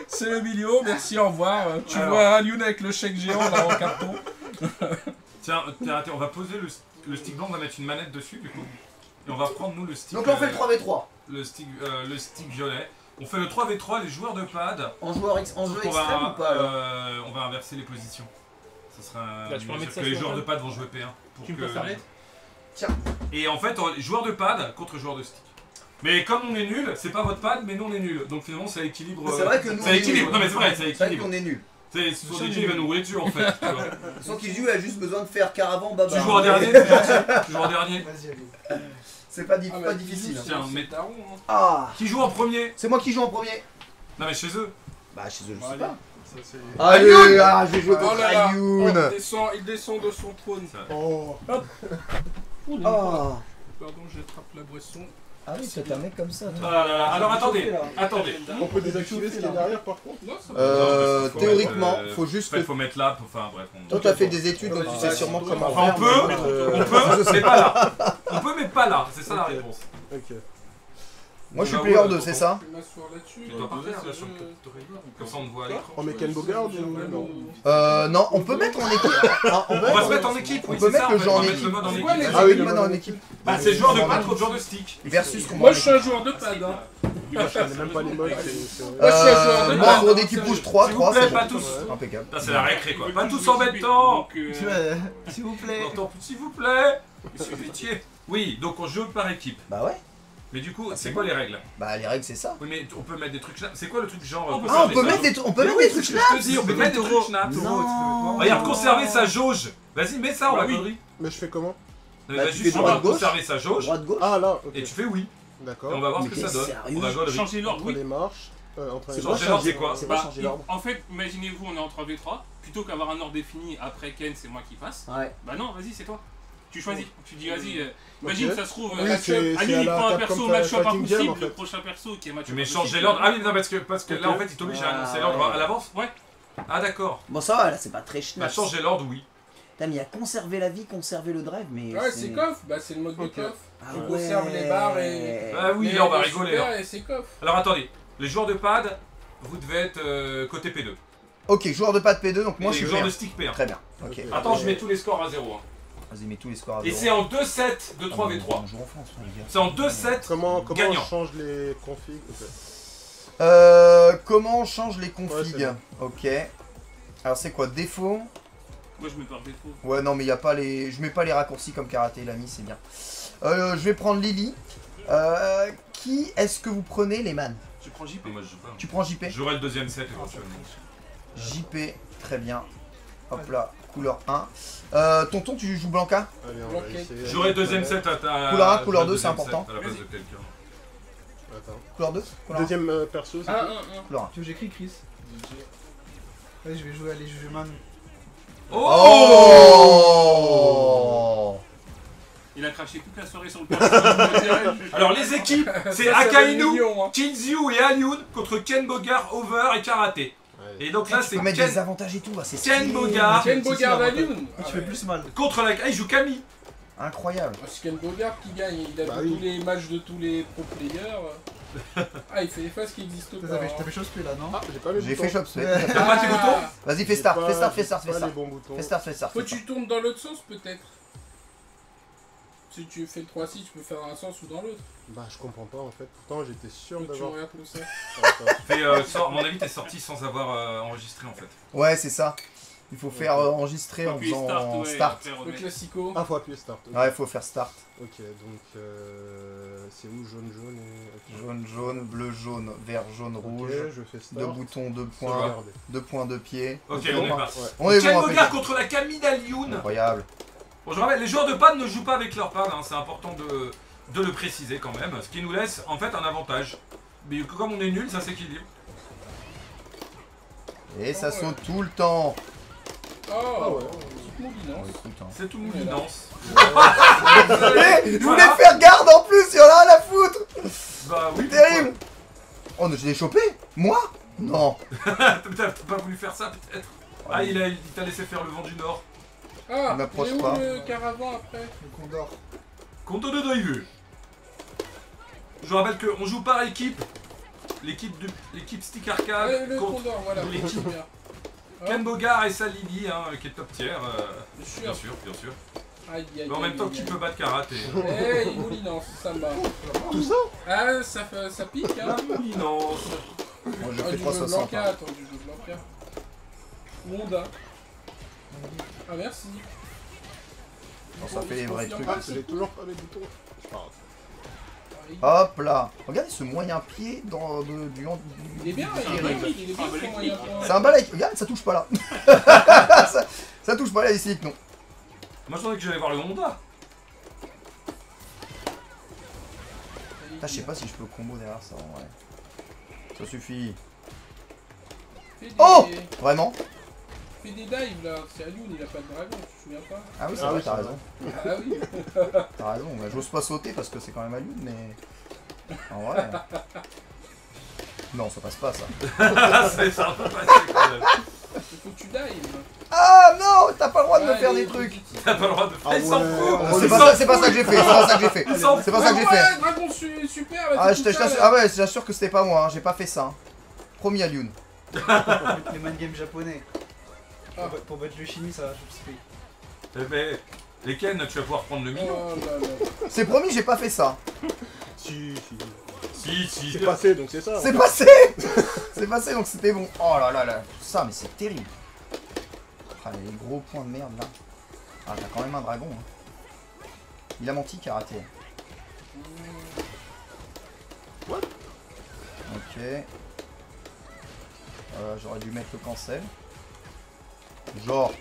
C'est le million, merci, au revoir. Tu Alors. vois Alioun avec le chèque géant là en carton. Tiens, on va poser le stick blanc, on va mettre une manette dessus du coup. Et on va prendre nous le stick. Donc là, on fait le 3v3. Le stick violet. On fait le 3v3, les joueurs de pad. En jeu Sauf qu'on extrême ou pas alors on va inverser les positions. Ça sera Là, tu peux mieux, remettre parce ça que les sur joueurs le de pad vont jouer P1. Pour Tu me que- passes la lettre? Et en fait, joueurs de pad contre joueurs de stick. Mais comme on est nul, c'est pas votre pad, mais nous on est nul. Donc finalement, ça équilibre. C'est vrai que nous, Ça on est équilibre. nuls. Non mais c'est vrai, ça C'est vrai équilibre. qu'on est nuls. C'est son DJ il va nous rouler dessus en fait. Tu vois. Sans qu'il joue, il a juste besoin de faire caravan baba. Tu joues en dernier, c'est gentil. Tu joues en dernier. Vas-y, allez. C'est pas, Ah, pas difficile. hein. Tiens, mais- daron. Hein. Ah, Qui joue en premier? c'est moi qui joue en premier. Non mais chez eux. Bah, chez eux, je sais Allez. pas. Ça, c'est- Allez, ah, je vais jouer Oh contre là là. Alioun. Il descend de son trône. Oh, Ah. Pardon, j'attrape la boisson. Ah oui, toi t'es un mec comme ça, toi. Alors attendez, attendez. on peut désactiver ce qu'il y a derrière par contre. Non, ça va. Faut Théoriquement, mettre, faut juste En fait, que. faut mettre là, enfin bref. Toi, t'as fait des études, donc tu sais Ouais, sûrement c'est comment tout. faire. On peut, mais, On peut, mais pas là. On peut, mais pas là. C'est ça la Ok. réponse. Ok. Moi, je suis Bah player ouais, 2, c'est ça Je m'assois là-dessus. Tu dois partir là sur le. Comme ça on te voit à l'écran. On met Ken Bogard ou non? Non, on peut mettre en équipe. Ah, On va se mettre en équipe, oui, On peut c'est ça. mettre le en fait, jeu en on va mettre équipe. le mode en C'est quoi, équipe. les Ah oui, équipes? maintenant en équipe. Bah c'est joueur de pad contre joueur de stick. Versus combat. Moi, je suis un joueur de pad. Hein. Moi je connais même pas les modes. c'est- Moi, je suis un joueur de pad. Membre d'équipe rouge 3, S'il vous 3, plaît, c'est pas bon. tous. Impeccable. Ça c'est la récré quoi. Pas tous en même temps. S'il vous plaît. On entend plus, s'il vous plaît. Monsieur pitié. Oui, donc on joue par équipe. Bah ouais. Mais du coup, c'est quoi les règles? Bah les règles, c'est ça. Oui, mais on peut mettre des trucs schnapp. C'est quoi le truc genre Ah, on peut mettre des trucs Je te dis, on peut mettre des trucs schnapp. Non. Regarde, conserver sa jauge. Vas-y, mets ça, on va connerie. Mais je fais comment? Bah, Va tu juste fais droite, gauche. conserver sa jauge. Droite gauche. Ah là, ok. Et tu fais oui. Et D'accord. on va voir ce Mais que ça t'es donne. sérieux? On va gaulerie. Changer l'ordre, Entre oui. les marches. Entre les C'est marches. Changer l'ordre, c'est quoi? C'est pas Bah, changer l'ordre. en fait, imaginez-vous, on est en 3v3. Plutôt qu'avoir un ordre défini, après Ken, c'est moi qui passe. Ouais. Bah non, vas-y, c'est toi. Tu choisis. Tu dis, vas-y. Imagine, Ok. ça se trouve, Oui, c'est Ali, à il la prend un Capcom perso match-up Fighting Game, impossible. en fait. Le prochain perso qui est match-up Mais impossible. changer l'ordre. Ah oui, non, parce que là en Ok. fait il t'oblige à annoncer l'ordre à l'avance. Ouais. Ah d'accord. Bon, ça va, là, c'est pas très Bah schnapp. changer l'ordre, oui. Putain, mais il y a conserver la vie, conserver le drive, mais. Ouais, c'est coff. Bah, c'est le mode de Ok. coff. Ah On ouais. conserve les barres et. Ah oui, Mais là on va le rigoler. super hein. Et c'est coff. Alors attendez, les joueurs de pad, vous devez être côté P2. Ok, joueur de pas de P2, donc moi Et je les suis joueurs de vert. stick P1. Très bien. Ok. Attends, je mets tous les scores à 0. Vas-y, mets tous les scores à Et 0. c'est en 2-7 de 3v3. On joue en France, les gars. C'est en 2-7 Comment gagnant. on change les configs? Comment on change les configs? Ouais, c'est Ok. Alors c'est quoi? Défaut? Moi je mets par défaut. Ouais, non, mais il y a pas les. Je mets pas les raccourcis comme karaté, l'ami, c'est bien. Je vais prendre Lily. Qui est-ce que vous prenez, les man? Je prends JP. Moi je joue pas. Tu prends JP? J'aurai le deuxième set éventuellement. JP, très bien. Hop là, couleur 1. Tonton, tu joues Blanca? Allez, on Ok. va essayer. J'aurai le deuxième set à ta. Couleur 1, couleur le 2, c'est deuxième important. set à la place de quelqu'un. Attends. Couleur 2? Couleur 1. Deuxième perso, c'est 1, 1, 1. Couleur 1. Tu veux que j'écris Chris? Allez, je vais jouer, allez, je vais man. Oh! Il a craché toute la soirée sur le personnage. Alors les équipes, c'est Ça, ça va Akainu, mignon, hein. Kinzyu et Alioun contre Ken Bogard, Over et Karaté. Ouais. Et donc là Tu c'est peux mettre des Ken avantages et tout, bah, c'est Ken stylé. Bogard Ken Bogard si, Alioun. Tu fais plus mal. contre la. Ah, il joue Camille. Incroyable. C'est Ken Bogard qui gagne, il a Bah vu oui. tous les matchs de tous les pro players. Ah, il fait des phases qui existent pas. T'as fait chose plus là, non? Ah, j'ai pas les J'ai boutons. fait chop, Ouais. T'as pas tes boutons? Vas-y, fais start, fais start, fais start, fais Pas start. les bons boutons. Fais start, fais start. Faut fais que tu start. tournes dans l'autre sens peut-être. Si tu fais le 3-6, tu peux faire dans un sens ou dans l'autre. Bah, je comprends pas en fait. Pourtant, j'étais sûr Faut que tu d'avoir. regardes comme ça. Attends. À mon avis, t'es sorti sans avoir enregistré en fait. Ouais, c'est ça. Il faut faire enregistrer en Appuyer faisant start, ouais, start. après Le remettre. classico. Ah, faut appuyer start. Ok, Ouais, il faut faire start. Ok, donc c'est où jaune, jaune et. Jaune, jaune, bleu, jaune, vert, jaune, rouge. Ok, je fais start. Deux boutons, deux Faut points, regarder. 2 points, 2 pieds. Ok, C'est on bon, est hein. parti. Ouais. On est Ken bon, Bogard impeccable. contre la Camille d'Alioun. Incroyable. Bon, je rappelle, les joueurs de pad ne jouent pas avec leur pad, hein, c'est important de le préciser quand même, ce qui nous laisse en fait un avantage. Mais comme on est nul, ça s'équilibre. Et ça saute tout le temps. Oh, ouais. petite moulinance. Bon, écoute, hein. C'est tout le monde qui danse. Je voulais faire garde en plus, il y en a rien à foutre. Bah oui, Terrible. Oh, je l'ai chopé? Moi? Non. T'as pas voulu faire ça peut-être? Ah, il t'a laissé faire le vent du Nord. Ah, Il m'approche et où pas. le caravan après? Le condor. Compte de driver. Je vous rappelle qu'on joue par équipe. L'équipe Stick Arcade Le contre condor, voilà. l'équipe Bien. Ken Bogard et Salili, hein, qui est top tier. Je suis Bien sûr, bien sûr. Aïe, aïe, Mais en même aïe, temps, aïe, qui aïe. peut battre Karaté? Hey, moulinance, ça me va. Tout ça? Ah, ça pique, hein. Non. Moi, je Ah, fais du jeu 360. Blanca, hein. attends, du jeu Blanca. Honda. Ah, merci. Bon, ça fait les vrais trucs. Ah, j'ai toujours pas les boutons. C'est pas grave. Hop là. Regardez ce moyen pied Il est bien, du il est terrible. bien, il est bien son moyen point. C'est un balai. Regarde, ça touche pas là. ça touche pas là ici, non. Moi, je pensais que j'allais voir le Honda. Putain, je sais pas si je peux combo derrière ça en vrai. Ça suffit. Fais des... Oh Vraiment? Fais des dives là, c'est Alioun, il a pas de dragon, tu te souviens pas? Ah oui, c'est Ah vrai, oui, t'as c'est raison. Ah oui. T'as raison. Bah, j'ose pas sauter parce que c'est quand même à lui, mais. En vrai. Non, ça passe pas ça. C'est un peu passé quand même. Il faut que tu dives. Ah non, t'as pas le droit de me Ah, faire il des est trucs. petit. T'as pas le droit de faire. Ah Il s'en ouais. fout. C'est Il pas s'en ça, c'est pas ça fout. que j'ai fait. C'est pas ça que j'ai fait. Il s'en C'est pas ça que j'ai fait. Ouais, dragon super là, Ah, tout je ça, t'assure. là. Ah ouais, je t'assure que c'était pas moi. Hein. J'ai pas fait ça. Hein. Promis à Lyun. Les man games japonais. Ah. Pour battre le chimie, ça va, je sais. Mais les Ken, tu vas pouvoir prendre le million. Oh là là. C'est promis, j'ai pas fait ça. Si. Si. C'est passé, donc c'est ça. C'est passé. C'est passé, donc c'était bon. Oh là là là. Tout ça, mais c'est terrible. Ah, les gros points de merde là. Ah, t'as quand même un dragon. Hein. Il a menti, karaté. What? Ok. J'aurais dû mettre le cancel. Genre,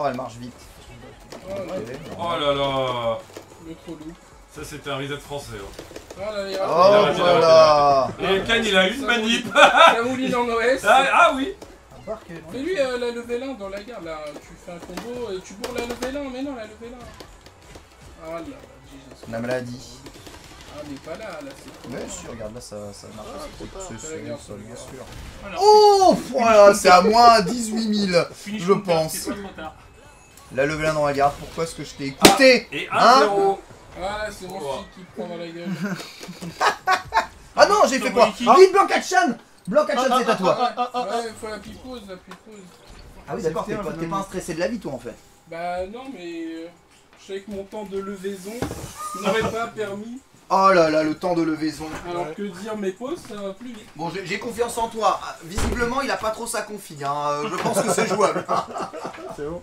elle marche vite. Oh là, Ok. Oh là là. le trop loup. Ça, c'était un reset français. hein. Oh là, les Oh ratés. voilà. Et Ken, il a une manip. Ça mouline en OS. Ah oui. Embarque, non? Mais lui, la level 1 dans la gare, là, tu fais un combo et tu bourres la level 1, mais non, la level 1. Ah là, GG. La maladie. Ah, on n'est pas là, c'est Ouais, sûr, regarde là, ça marche. C'est sûr, regarde, ça, bien regarde. sûr. Voilà. Oh, voilà, c'est à moins 18 000. Finish je ton cœur, pense. C'est pas trop tard. La level 1 dans la garde, pourquoi est-ce que je t'ai écouté? Et Hein 1-0. Ah, c'est mon Oh. fille qui prend dans la gueule. Ah non, j'ai fait quoi? Vite, Blanc-Chan! Blanc-Chan, c'est à toi. Ouais, il faut la pipose, la pipose. Ah oui, d'accord, C'est t'es pas un stressé de la vie, toi, en fait. Bah non, mais je savais que mon temps de levaison n'aurait pas permis. Oh là là, le temps de levaison. Alors que dire mes pauses, ça va plus vite. Bon, j'ai confiance en toi. Visiblement, il a pas trop sa confi. Hein. Je pense que c'est jouable. C'est bon.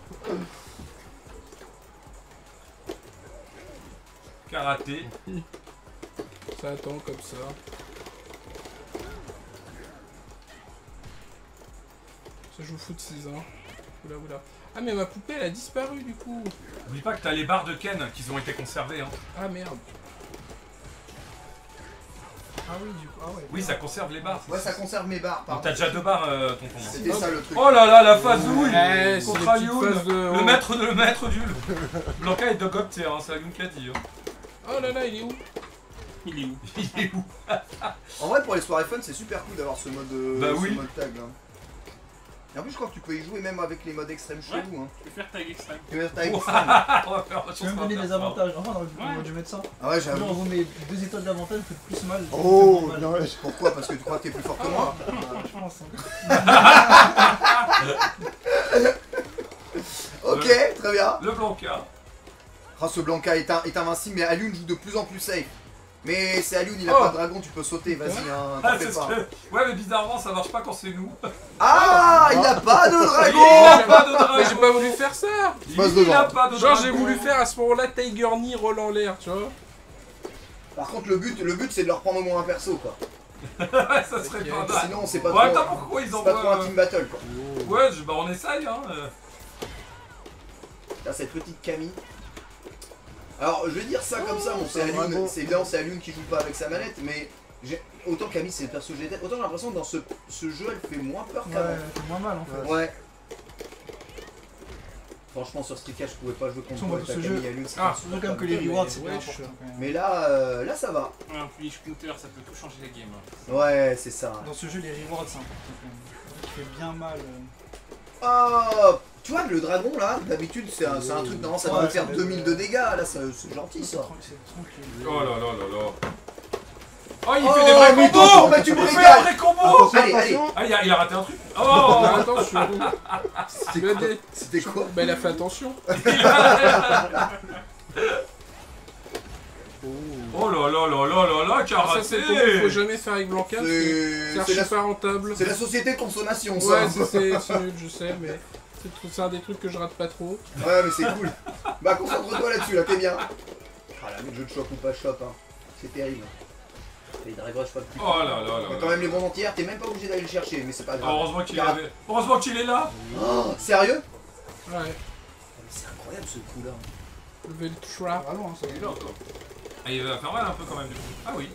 Karaté. Ça attend comme ça. Ça joue foot 6 ans. Oula oula. Ah mais ma poupée elle a disparu du coup. N'oublie pas que t'as les barres de Ken qui ont été conservées. Hein. Ah merde. Ah oui, du coup. Ah ouais. Oui, ça conserve les barres. Ouais, ça conserve mes barres. Donc Pardon. t'as déjà 2 barres, tonton. C'était ça le truc. Oh là là, la phasouille Ouais, contre c'est les petites Alioun. phases de- Le maître du... Blanca et Dogop, c'est Alioun qui a dit. Hein. Oh là là, il est où? Il est où? Il est où? En vrai, pour les soirées fun, c'est super cool d'avoir ce mode, Bah ce oui. mode tag. Hein. Et en plus, je crois que tu peux y jouer même avec les modes extrêmes chelous. Hein. Je vais faire tag extrême. Tu veux tag extrême. On va faire Tu peux me donner des avantages. Enfin, on aurait dû mettre ça. Ah ouais, Là, on j'avoue. vous met 2 étoiles d'avantage, vous faites plus mal. Oh, Mal. non, Pourquoi? Parce que tu crois que t'es plus fort que moi. Je pense. Hein. Ok, très bien. Le Blanca. Ah, ce Blanca est invincible, mais Alioun joue de plus en plus safe. Mais c'est Alioun, il a Oh. pas de dragon, tu peux sauter, vas-y, hein, Ah, t'en c'est fais ce pas. que... Ouais, mais bizarrement, ça marche pas quand c'est nous. Ah, il a pas de Il dragon. a pas de Mais j'ai dragon. pas voulu faire ça. Passe Il devant. a pas de Genre dragon. j'ai voulu faire à ce moment-là Tiger Knee roll en l'air, tu vois. Par contre, le but c'est de leur prendre au moins un perso, quoi. Ouais, ça serait pas mal. Sinon, c'est pas Ouais, trop, attends, pourquoi ils c'est pas trop envoient... un team battle, quoi. Ouais, bah on essaye, hein. Là, cette petite Camille. Alors, je vais dire ça comme ça, bon, c'est c'est Alioun, vraiment- c'est évident, c'est Alioun qui joue pas avec sa manette, mais autant Camille c'est le perso que j'ai autant j'ai l'impression que dans ce jeu elle fait moins peur Ouais, qu'avant. c'est moins mal en fait. Ouais. Franchement, sur Street Cash, je pouvais pas jouer contre Sur toi avec ce ta jeu- Camille Alioun, c'était Ah, Surtout comme que les rewards c'est Ouais, pas je- important quand même. mais là ça va. Un push counter, ça peut tout changer la game. Ouais, c'est ça. Dans ce jeu, les rewards c'est important quand même. Qui fait bien mal. Oh, tu vois, le dragon là, d'habitude c'est un truc, non, ça Ouais, doit faire ça 2000 de dégâts, là c'est gentil ça. C'est tranquille. Oh là là là là. Oh, il Oh, fait des vrais mais combos. tonton, mais tu me Il fait un régales. vrai combo. Attention, Allez, allez. attention. Ah, il a raté un truc. Ah, Oh. attention. C'était quoi C'était quoi Bah il a fait attention. Oh là là là là là là, Ça karaté. c'est comment faut jamais faire avec Blanca parce que c'est C'est archi la, pas rentable. c'est la société de consommation ça. Ouais, c'est nul, je sais, mais c'est un des trucs que je rate pas trop. Ouais, mais c'est cool. Bah, concentre-toi là-dessus, là, t'es bien. Ah, la jeu de shop ou pas shop, hein. C'est terrible. Il n'arrivera pas plus. Oh là là là On a quand là. même les bons entières, t'es même pas obligé d'aller le chercher, mais c'est pas grave. Heureusement qu'il Car- avait... Heureusement qu'il est là. Oh, sérieux? Ouais, C'est incroyable ce coup là. level trap. Vraiment, hein, ça Il est là encore. Ah, il va faire mal un peu quand même du coup. Ah oui.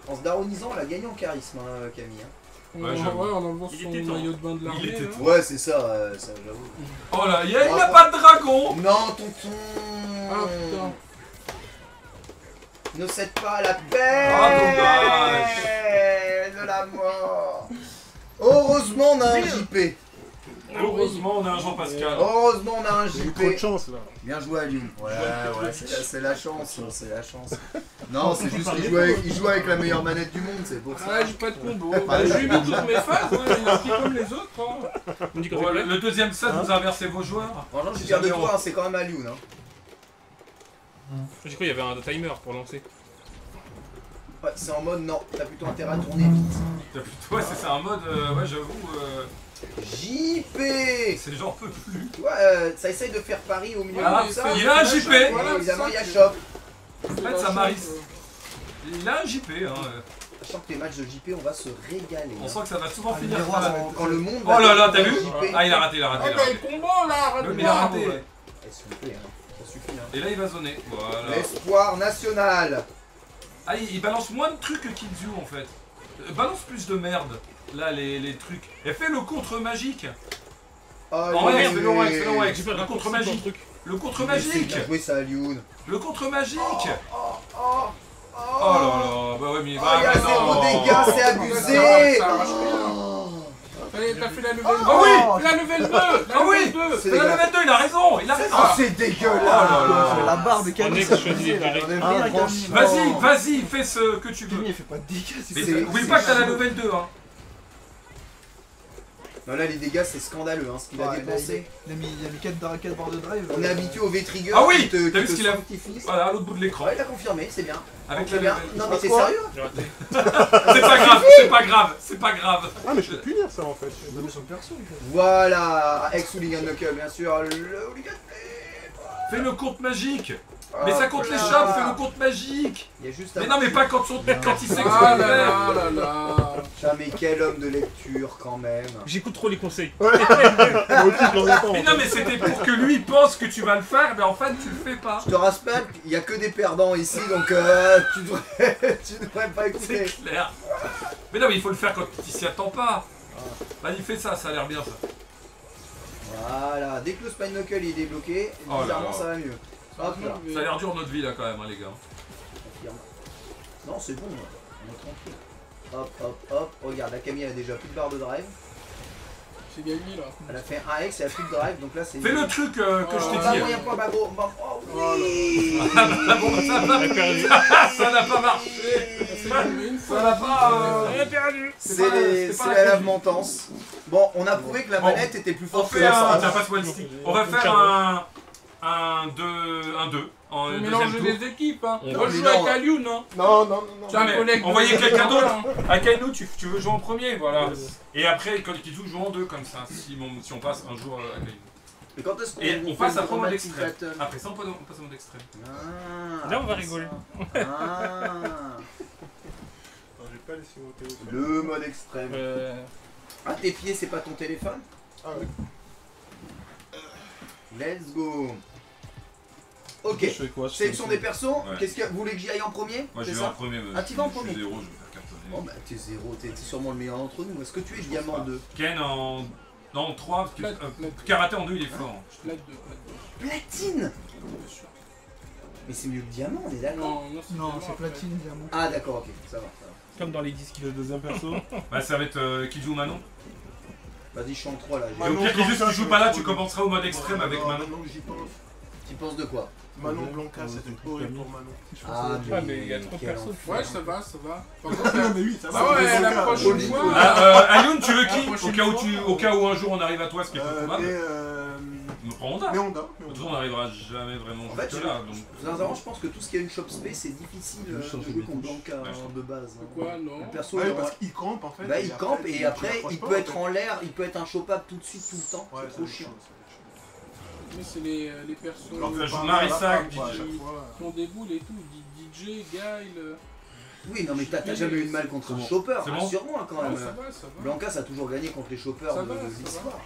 En se daronisant, elle a gagné en charisme, hein, Camille. Hein. Ouais, Ouais, j'avoue. en enlevant Il son était temps. maillot de bain de l'armée. Il était là. temps. Ouais, c'est ça, ça j'avoue. Oh là, il a pas de dragon. Non, tonton. Ah putain. Ne cède pas à la paix de la mort. Heureusement, on a un JP. Heureusement, on a un Jean-Pascal. Heureusement, on a un J'ai eu trop de JP. chance là. Bien joué à Lyon. Ouais, c'est la chance, c'est la chance. Non, c'est juste qu'il joue avec la meilleure manette du monde, c'est pour ça. Ah, j'ai pas de combo. Bah, je lui ai mis toutes mes phases, hein, il a pris comme les autres. Hein. On dit qu'on Bon, fait le deuxième set, vous inversez vos joueurs. Franchement, je suis fier de toi, hein, c'est quand même à Lyon. Hein. J'ai cru qu'il y avait un timer pour lancer. Ouais, c'est en mode non, t'as plutôt intérêt à tourner vite. Ouais, c'est un mode, ouais, j'avoue, JP. c'est j'en peux plus. Tu vois, ça essaye de faire Paris au milieu Ah, de tout ça. il a un JP. Et Voilà, évidemment, c'est il y a ça Shop. En fait, ça m'arrive. Il a un JP, hein. Sachant que les matchs de JP, on va se régaler. On hein. sent que ça va souvent Ah, finir les par rois, là. ça va être- Quand le monde Oh là là, t'as vu JP. Ah, il a raté, il a raté. Ah, Il a bah, le raté. combo là, arrête Ouais, de mais il a voir. raté. Eh, s'il vous plaît, hein. Ça suffit. Hein. Et là, il va zoner. Voilà. L'espoir national. Ah, il balance moins de trucs que Kidzu en fait. Balance plus de merde. Là, les trucs. Et fais le contre magique. En vrai, fais-le en X, fais-le en X. J'ai pas de Le contre magique. Le contre magique. T'as joué ça à Lyon. Le contre magique. Oh Oh là là. Bah ouais, mais. Oh, bah, il y a mais zéro non. dégâts, c'est Ça abusé. arrache rien. Allez, t'as fait la level 2. Ah oui. La level 2. La Ah oui. level 2. C'est Fais la dégueulasse. level 2, il a raison. Il a Oh, raison. c'est Oh dégueulasse. là là. La barre de Camille, Next, c'est je suis abusé, là, direct. j'en ai Ah, rien, franchement. Camille. Vas-y, fais ce que tu veux. Camille, elle fait pas de dégâts, Mais c'est oublie pas que t'as la level 2, hein. Non, là, les dégâts, c'est scandaleux, hein, ce qu'il a Ouais, dépensé. Il a mis 4 barres de drive. On est habitué au V-Trigger. Ah oui, qui te t'as vu ce qu'il a- sanctifie. Voilà, à l'autre bout de l'écran. Ouais, t'as confirmé, c'est bien. Avec C'est la bien. Non, mais c'est sérieux? J'ai raté. C'est pas grave, c'est pas grave, c'est pas grave. Ah, mais je peux punir ça en fait. Je vais mettre sur le perso. Voilà, ex-Hooligan Knuckle, bien sûr. Le Hooligan Fais le compte magique. Flip. Mais ça compte les Hop shops, là. fais le compte magique. Il y a juste Mais un- non, mais pas quand il sait que Ah tu là le faire. là là là. Ah, mais quel homme de lecture quand même. J'écoute trop les conseils. Moi aussi, je l'en attends. Mais non, mais c'était pour que lui pense que tu vas le faire, mais en fait, tu le fais pas. Je te rappelle qu'il n'y a que des perdants ici, donc tu devrais pas C'est écouter. clair. Mais non, mais il faut le faire quand il s'y attend pas. Vas-y, fais ça, ça a l'air bien ça. Voilà, dès que le Spine Knuckle il est débloqué, Oh là bizarrement là. ça va mieux. Hop là. Ça a l'air dur notre vie là quand même, hein, les gars. Confirme. Non, c'est bon, on est tranquille. Hop, hop, hop. Regarde, la Camille elle a déjà plus de barre de drive. C'est gagné là. Elle a fait un X et elle a plus de drive, donc là c'est. Fais le truc que je Oh, t'ai bah, dit. moyen point, bah gros. Bah, oh, Oh oui. Bon, ça va. Elle a perdu. Ça n'a pas marché. C'est gagné une Ça fois. n'a pas. Elle a perdu. C'est les- c'est pas c'est la la lave Covid. mentance. Bon, on a prouvé que la Bon. manette était plus On forte que fait la un. force. Tiens, passe-moi le stick. On va faire un 2 en Faut deuxième mélanger tour. les équipes, hein. Ouais. Moi je joue Non, avec non. Alioun, hein. Non, non, non, non. J'ai un mais collègue. envoyez de- quelqu'un d'autre. hein. Akainu, tu veux jouer en premier, voilà. Et après, quand il joue en deux comme ça, si on passe un jour Akainu. Et quand est-ce qu'on Et on fait passe le après en mode dramatic extrême. battle Après ça, on passe en mode extrême. Ah, Là, on va ça. rigoler. Ah, Non, j'ai pas laissé mon téléphone. le mode extrême. Ah, tes pieds, c'est pas ton téléphone? Ah oui. Let's go. Ok. Je fais quoi? Sélection des persos. Ouais. Qu'est-ce que vous voulez que j'y aille en premier? Moi, C'est je vais ça en premier. Ah, tu vas en premier. Je suis 0, je vais faire cartonner. Bon bah t'es 0, t'es sûrement le meilleur d'entre nous. Est-ce que tu es diamant 2? Ken en. Non, 3, parce que Plate, plate. Karaté en 2, il est fort. Plate de. Platine. Bien sûr. Mais c'est mieux que diamant, on est d'accord? Non, non, Non, bien c'est après. platine, diamant. Ah d'accord, ok, ça va, ça va. Comme dans les disques. Le deuxième perso. Bah, ça va être qui joue Manon. Vas-y, je suis en 3 là. Et Manon au pire, Blanca, juste tu ça joues va pas là, être tu trop commenceras au mode extrême avec Non, Manon. maintenant que j'y pense. Tu penses de quoi? Manon Blanca, c'était horrible pour Manon. Ah mais il y a trop de quel persos. enfer. Ouais, ça va, ça va. Par Ah contre, non, mais oui, ça va. Ah ouais, c'est la Blanca. prochaine Holy fois. God. Alioun, tu veux La qui prochaine Au cas où un jour on arrive à toi, ce qui est pas Mais probable. On prend Honda. mais Honda. De toute façon, on n'arrivera jamais vraiment En fait, jusque là. Donc... Sincèrement, je pense que tout ce qui a une shop space, c'est difficile de jouer contre Blanca de base. hein. Quoi, non. Le perso, Ouais, il parce aura- qu'il campe en fait. bah, et il campe et tu après l'approches il pas, peut en être fait. en l'air, il peut être un chopable tout de suite, tout le temps. Ouais, C'est ça trop va être chiant. chiant, ça va être chiant. Mais c'est les persos. Alors que On je parle Marissa, à la fin, DJ. quoi, à chaque fois. Qu'on déboule et tout. DJ, Guile. Oui, non mais t'as jamais eu de mal contre un chopper, C'est bon rassure-moi quand Ouais, même. ça va, ça va. Blanca, ça a toujours gagné contre les choppers Ça de va, ça l'histoire.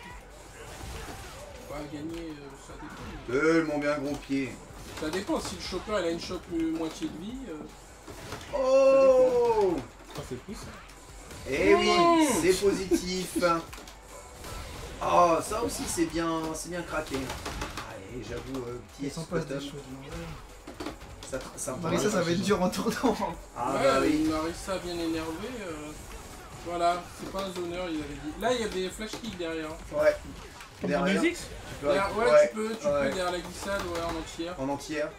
Pas gagner, ça dépend. Tellement bien gros pied. Ça dépend, si le chopper il a une chope moitié de vie. Oh Ça c'est plus. Eh oui, c'est positif. Oh, ça aussi c'est bien craqué. Allez, j'avoue, petit Ils sont pas des bottom, choses. ça me Marissa, ça va être dur en tournant. Ah Ouais, bah oui. Marissa bien énervé. Voilà, c'est pas un zoneur, il avait dit. Là, il y a des flash kicks derrière. Ouais. Comme dans Derrière, 2X. tu peux- Derrière- ouais, ouais, tu peux ouais. derrière la glissade, ouais, en entière. En entière.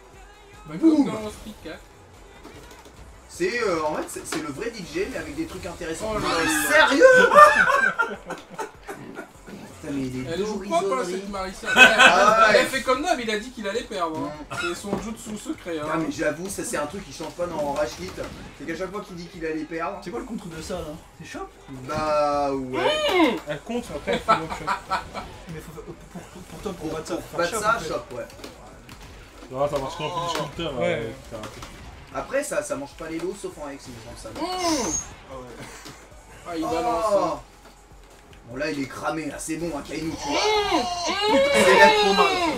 Bah, Boum. comme dans Speed 4. C'est en fait c'est le vrai DJ mais avec des trucs intéressants. Oh là Mais là. sérieux Putain mais il est Elle joue pas, cette Marissa. Ah ouais. Elle fait comme d'hab, il a dit qu'il allait perdre. Hein. C'est son jutsu secret. Ah Hein. mais j'avoue, ça c'est un truc qui change pas dans Rage Kit. C'est qu'à chaque fois qu'il dit qu'il allait perdre, C'est quoi le contre de ça là? C'est chaud? bah ouais. Elle compte, après elle fait l'autre shot. Mais faut, pour toi, pour battre ça, faut Battre faire ça, en fait. shop, ouais. Non, ça marche qu'en finish counter. Ouais. Après ça mange pas les lots sauf en X, il me semble ça. Ah ouais. Ah, il balance. Hein. Oh. Bon là il est cramé, là c'est bon, hein, Kainu, tu vois. C'est la...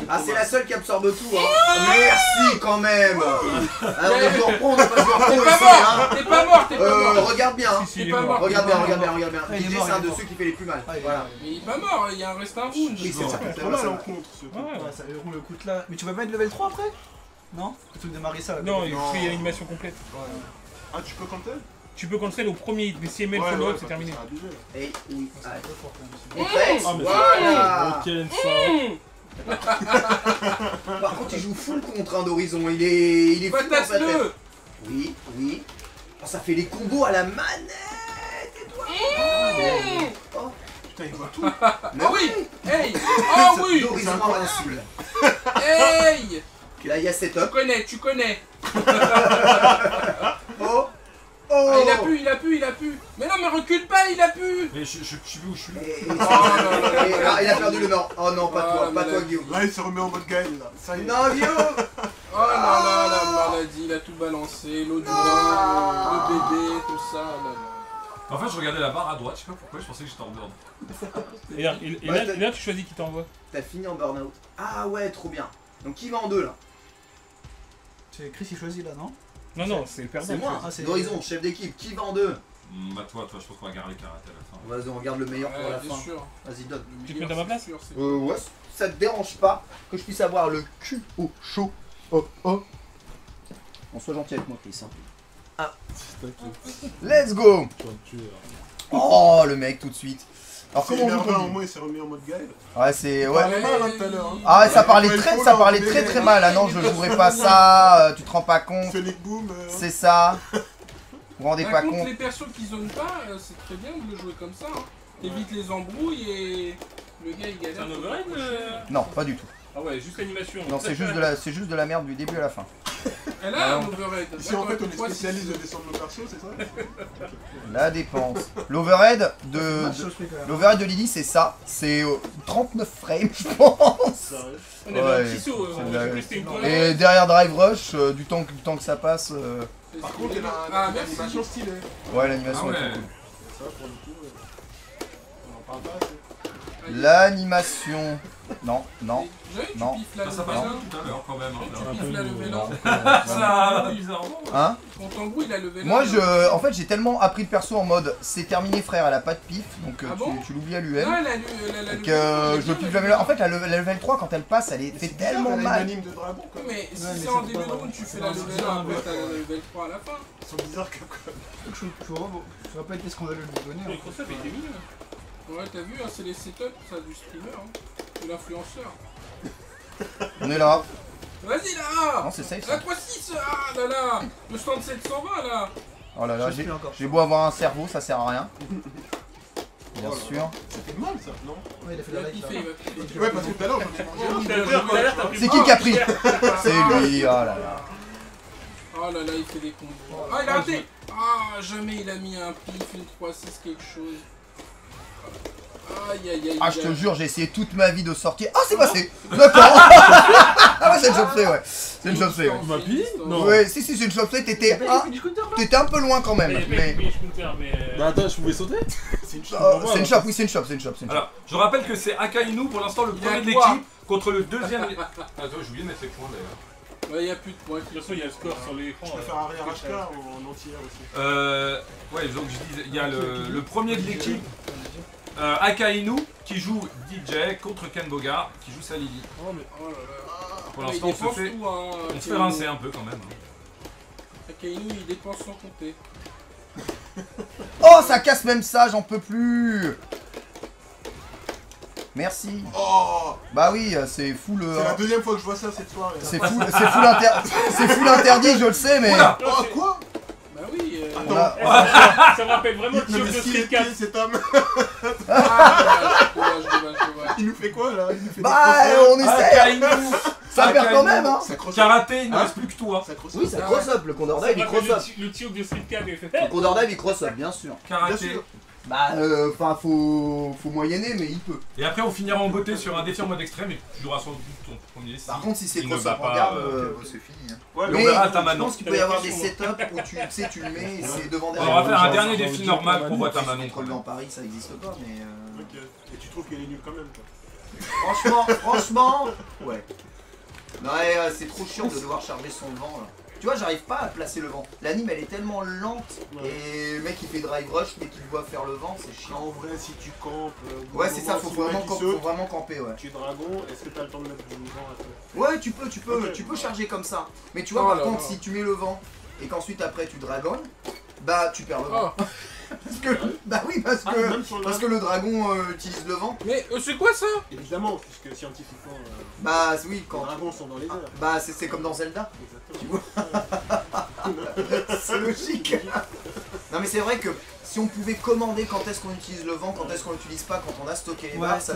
Ah c'est la seule qui absorbe tout, hein. Merci quand même. Ah, on est joueur pro, on n'est pas joueur pro T'es ici, pas mort, hein. t'es pas mort, t'es pas mort. Regarde bien, hein. Si, T'es il est pas mort. mort. Regarde bien, il est regarde bien, mort. regarde bien. Ah, il est DJ mort, c'est un il est de mort. ceux qui fait les plus mal. Ah, il est Voilà. mort. Mais il est pas mort, il y a un reste un round. Oui, c'est Ça ça. fait c'est trop vrai, mal c'est en vrai. contre ce coup. Ouais, ça roule le coup de là. Mais tu vas mettre level 3 après? Non? Le truc de Marissa là. Non, il Non. fait l'animation complète. Ah, tu peux compter? Tu peux cancel au premier, mais si elle met le follow-up, c'est terminé. Et oui, C'est allez. un peu fort quand même. On fait, Ah, mais voilà. Ok, ça. Par contre il joue full contre un d'horizon, il est full dans sa tête. Patate-le. Oui, oui. Oh, ça fait les combos à la manette et toi. Oh. putain, il voit tout. Ah oui. Hey. Ah oui. D'horizon invincible. Hey. Puis là, il y a setup. Tu connais. Oh. Ah, il a pu. Mais non, mais recule pas, il a pu. Mais je sais plus où je suis. Et- Oh là et- là. il a perdu le nord. Oh non, pas Ah, toi, pas mais toi là- Guillaume. Là, il se remet en mode Gaël, là. Ça y est. Non, Guillaume. Oh là là, la maladie, il a tout balancé, l'eau du vin, le bébé, tout ça. Là, là. En fait, je regardais la barre à droite, je sais pas pourquoi, je pensais que j'étais en burn. Et là, tu choisis qui t'envoie. T'as fini en burn-out. Ah ouais, trop bien. Donc qui va en deux là? C'est Chris qui choisit là, non? Non, c'est le perdant. C'est moi. Ah, c'est- D'horizon, chef d'équipe. Qui va en deux? Bah toi, je pense qu'on va garder les karatés à la fin. Vas-y, on regarde le meilleur pour la Bien fin. sûr. Vas-y, donne. Le Tu te meilleur, mets à ma c'est place sûr, c'est- Ouais, ça te dérange pas que je puisse avoir le cul au chaud. Oh, oh. On soit gentil avec moi, Chris. Hein. Ah. Let's go. Oh, le mec, tout de suite. Alors, C'est comment on joue Mervin, au ton- moins, il s'est remis en mode Gaël. Ouais, c'est. Il Ouais. parlait mal, hein, tout à l'heure. hein. Ah, ça parlait Ouais, il très, faut ça parlait l'enlever. très mal. Ah non, je jouerai pas ça. Tu te rends pas compte. Sonic Boom. C'est ça. Vous vous rendez Par pas contre, compte. les persos qui zonent pas, c'est très bien de le jouer comme ça. Hein. T'évites les embrouilles et le gars il galère. C'est un overhead Non, pas du tout. Ah ouais, juste l'animation. Non, c'est juste de la merde du début à la fin. Elle a un overhead. Si en fait on est Pourquoi spécialiste de descendre nos persos, c'est ça? La dépense. L'overhead Match de suspect, quand même. l'overhead de Lily, c'est ça. C'est 39 frames, je pense. Sérieux. On avait Ouais, un petit saut, c'est on de la- a cru que c'était une toile. Et derrière Drive Rush, du temps que ça passe, Par contre, il a Ah, une merci. animation stylée. ouais, l'animation Ah ouais. est trop cool. Ça, pour le coup, on en parle pas assez. L'animation. Non, non. J'ai tu Non. piffes là Ça le passe vélin. tout à l'heure quand même. Tu Hein. piffes là le vélin. Ça, bizarrement. Hein? Quand Tango il a le vélin. Moi, en fait, j'ai tellement appris le perso en mode c'est terminé, frère, elle a pas de pif, donc Ah bon tu l'oublies à Non, l'UM. elle a le Et vélin, que je elle a peux plus le jamais. vélin. En fait, la level 3, quand elle passe, elle est Mais fait c'est bizarre, tellement elle a une mal. anime de dragon, quoi. Mais si mais c'est c'est en pas début de vraiment- round, tu fais c'est la un level bizarre, 1, après ouais. t'as la level 3 à la fin. Ils sont bizarres comme quoi. Ça va pas été scandaleux de lui donner. Le en fait. crossover était mignon. Ouais, t'as vu, hein, c'est les setups, ça, du streamer, hein. De l'influenceur. On est là. Vas-y là. Non, c'est safe La ça. 3-6, ah là là. Le stand 720 là. Oh là là, Je sais plus encore. j'ai beau avoir un cerveau, ça sert à rien. Bien Oh là sûr. Ça fait mal, ça, non? Ouais, il a fait Il la a like là. piffé, il va piffer. Ouais, parce que tout à l'heure, j'en ai mangé un. Tout à l'heure, t'as pris C'est qui qui a pris? C'est lui, oh là là. Oh là là, il fait des combos. Ah, il a raté. Ah, jamais il a mis un pif, une 3-6, quelque chose. Aïe aïe aïe. Ah, je te jure, j'ai essayé toute ma vie de sortir. Ah, c'est passé! D'accord! Ah, ouais, c'est une chopsée, ouais. C'est une chopsée, ouais. m'as pillé? Non. Ouais, si, c'est une chopsée, t'étais un peu loin quand Il même. y avait Mais. pas scooter, mais. Bah attends, je pouvais sauter? C'est une C'est une chope, oui, c'est une chope, c'est une chope. Alors, je rappelle que c'est Akainu pour l'instant le Il y a premier de quoi l'équipe contre le deuxième. Attends, j'ai oublié de mettre les points d'ailleurs. Ouais, il y a plus de points. De toute façon, il y a le score sur l'écran. Je peux faire arrière HK en entier aussi. Ouais, donc je disais, il y a le premier de l'équipe, Akainu, qui joue DJ contre Ken Bogard, qui joue sa Lily. Oh là là. Pour Mais il l'instant, dépense on se tout, hein. fait rincer un peu quand même. Akainu, il dépense sans compter. Oh, ça casse même ça, j'en peux plus. Merci. Oh! Bah oui, c'est full. C'est la deuxième fois que je vois ça cette soirée. C'est full interdit, je le sais, mais. Oula. Oh, quoi? Bah oui. On a- Ça me rappelle vraiment le Non, tir mais de s'il Street est 4. pied, cet homme, Ah, dommage. il nous fait quoi là? Il nous fait Bah, on essaie. Akainu, Ça perd quand même, hein. Ça crosse. Karaté, il ne Hein reste plus que toi. Ça crosse. Oui, ça cross up, le Condor Ça Dive, me il rappelle cross up. le tir de Street 4. Il fait. Le Condor Dive, il cross up, bien sûr. Bien Karaté. sûr. Bah, enfin, faut moyenner, mais il peut. Et après, on finira en beauté sur un défi en mode extrême et tu joueras sans doute ton premier. Par contre, si c'est il ne cross va up en pas, garde, c'est fini. Hein. Ouais, Mais Mais on verra ta je Manon. pense qu'il peut y avoir des setups où tu sais, tu le mets et c'est devant On derrière. va faire un dernier j'ai défi envie de dire normal ton qu'on voit ta Si Manon. contre lui en Paris, ça existe pas, mais. Ok. Et tu trouves qu'elle est nulle quand même, quoi. Franchement, ouais. Ouais, c'est trop chiant de devoir charger son vent là. Tu vois, j'arrive pas à placer le vent. L'anime elle est tellement lente Ouais. et le mec il fait drive rush mais qu'il doit faire le vent, c'est chiant. En vrai, si tu campes. au bout Ouais, d'un c'est ça, moment, faut si le mec, vraiment, il saute, faut vraiment camper, ouais. Tu es dragon, est-ce que t'as le temps de mettre du vent à toi? Ouais, tu peux, Ok. tu peux charger comme ça. Mais tu vois, Oh par là contre, là. si tu mets le vent et qu'ensuite après tu dragonnes, bah tu perds le vent. Oh, Parce que, bah oui, parce Ah, que, même sur le parce que le dragon utilise le vent. mais c'est quoi ça? Évidemment, puisque scientifiquement, Bah oui, les quand. dragons sont dans les airs. Bah c'est comme dans Zelda. Exactement. C'est logique. Non mais c'est vrai que Si on pouvait commander quand est-ce qu'on utilise le vent, quand est-ce qu'on l'utilise pas, quand on a stocké les Ouais, barres, ça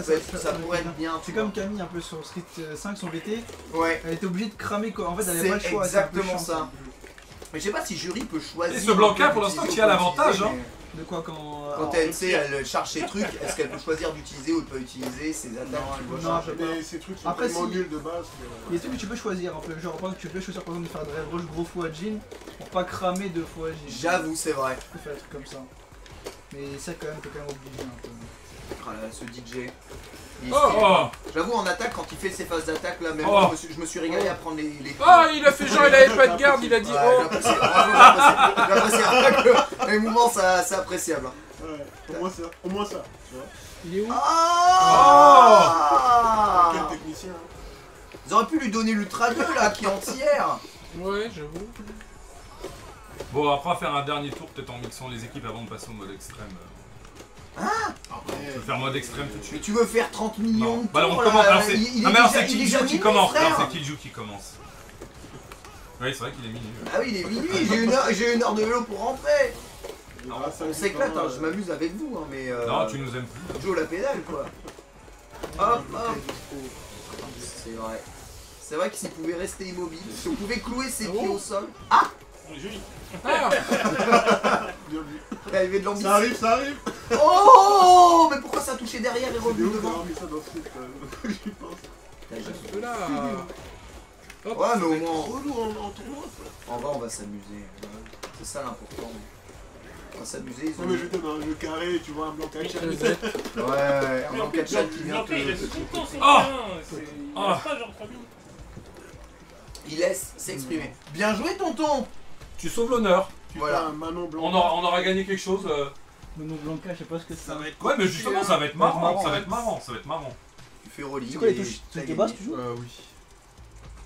pourrait être bien. C'est tu vois. comme Camille un peu sur Street 5, son VT. Ouais, Elle était obligée de cramer quoi. En fait, elle avait pas c'est le choix. un peu exactement chiant, ça. Mais je sais pas si Jury peut choisir. Et ce Blanca, pour d'utiliser l'instant, ou qui a pas l'avantage, utiliser, hein. mais De quoi quand. Quand TNC elle charge ses trucs, est-ce qu'elle peut choisir d'utiliser ou de pas utiliser ses attaques tu vois, non, genre. je- Mais ces trucs sont Après, tellement si- nuls de base Il y a des trucs que tu peux choisir un peu. Genre, par exemple, tu peux choisir par exemple de faire Drive Rush gros fou à Jin pour pas cramer deux fois à Jin. J'avoue, c'est vrai. Tu peux faire des trucs comme ça. Mais ça, quand même, t'es quand même obligé un peu. Ah là, ce DJ. Il- Oh J'avoue, en attaque, quand il fait ses phases d'attaque, là, même Oh. je me suis régalé à prendre les. Ah, il a fait genre, il avait pas de garde, il a dit Ouais, oh. j'apprécie. Bravo, j'apprécie. Les mouvements, c'est appréciable. hein. Ouais, au moins ça, tu vois. Il est où Ah Quel technicien, hein. Ils auraient pu lui donner l'Ultra 2 là, qui est entière. Ouais, j'avoue. Bon, après, on va faire un dernier tour, peut-être en mixant les équipes avant de passer au mode extrême. Après, Je vais faire mode extrême tout de Mais suite. tu veux faire 30 millions Non. de Bah alors on tours, commence. là, Alors c'est. il Ah est mais alors déjà- c'est il est Killjoy déjà qui minuit, commence. frère. Alors c'est Killjoy qui commence. Oui, c'est vrai qu'il est minuit. ouais. Ah oui, il est minuit, j'ai une heure de vélo pour rentrer. il reste On s'éclate, hein, je m'amuse avec vous, hein, mais Non, tu nous aimes plus. Joe la pédale quoi. Hop, hop. C'est vrai. C'est vrai que s'il pouvait rester immobile, si on pouvait clouer ses pieds au sol. Ah On est joli. Bien vu. Il est arrivé de l'ambition. Ça arrive. Oh, mais pourquoi ça a touché derrière et C'est revenu ouf devant? d'avoir mis ça dans ce truc, j'y pense. Là. Hop, Ouais, mais au C'est moins, relou en tournoi, ça. en vrai, on va s'amuser. C'est ça l'important. On va s'amuser. Ils ont... Non mais j'étais dans un jeu carré, tu vois, un blanc Mec, cachet. le Z. Ouais, un blanc catch qui vient Blanca, il a te... tout le temps son Ah bien. Il Ah reste pas genre 3 minutes. Il laisse s'exprimer. Bien joué, tonton. Tu sauves l'honneur. Voilà. Un Manon blanc. On aura gagné quelque chose. Mono Blanca, je sais pas ce que c'est. Ouais, mais justement, ça va être marrant. marrant, Ça va ouais. être marrant. Ça va être marrant. Tu fais rolling. C'est quoi les et touches t'as de gagné. base tu joues Oui.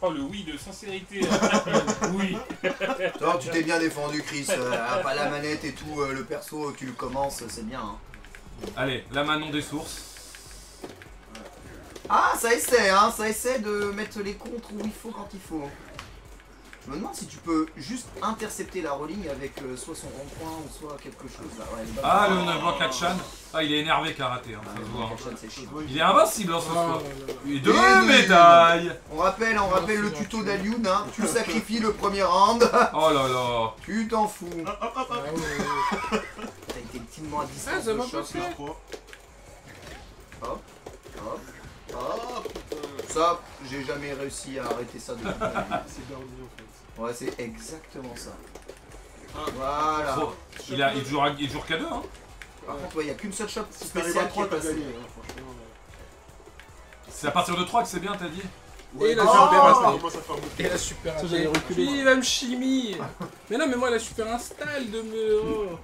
Oh le oui de sincérité. Oui. Toi, tu t'es bien défendu, Chris. Pas la manette et tout, le perso, tu le commences, c'est bien. Hein. Allez, la Manon des sources. Ah, ça essaie, hein. Ça essaie de mettre les contres où il faut quand il faut. Je me demande si tu peux juste intercepter la rolling avec soit son rond-point ou soit quelque chose là. Ouais, Ah, le Blanc Kachan. Ah, il est énervé karaté. Hein, ça se voit, hein. c'est chiant. Il est invincible hein, ce Ah, soir. là, là. Et deux Et médailles. On rappelle le tuto d'Alioun, hein. Tu sacrifies le premier round, Oh là là. tu t'en fous. Ah, ouais. T'as été timidement à distance. Ah, ça de va choc, passer. là. Trois. Hop, hop, hop. putain. Ça, j'ai jamais réussi à arrêter ça depuis. C'est Birdie en fait. Ouais, c'est exactement ça. Ah. Voilà. Bon, il joue qu'à deux. Hein. Par contre, il n'y a qu'une seule shop Si t'arrives à spéciale qui 3, est t'as passée. gagné, hein, franchement. C'est à partir de 3 que c'est bien, t'as dit. Et la Oh super Oh install. Comment ça fait un bout Et la super Ça, j'allais install. reculer. Il va me chimie. Mais non, mais moi la super install de me. Oh.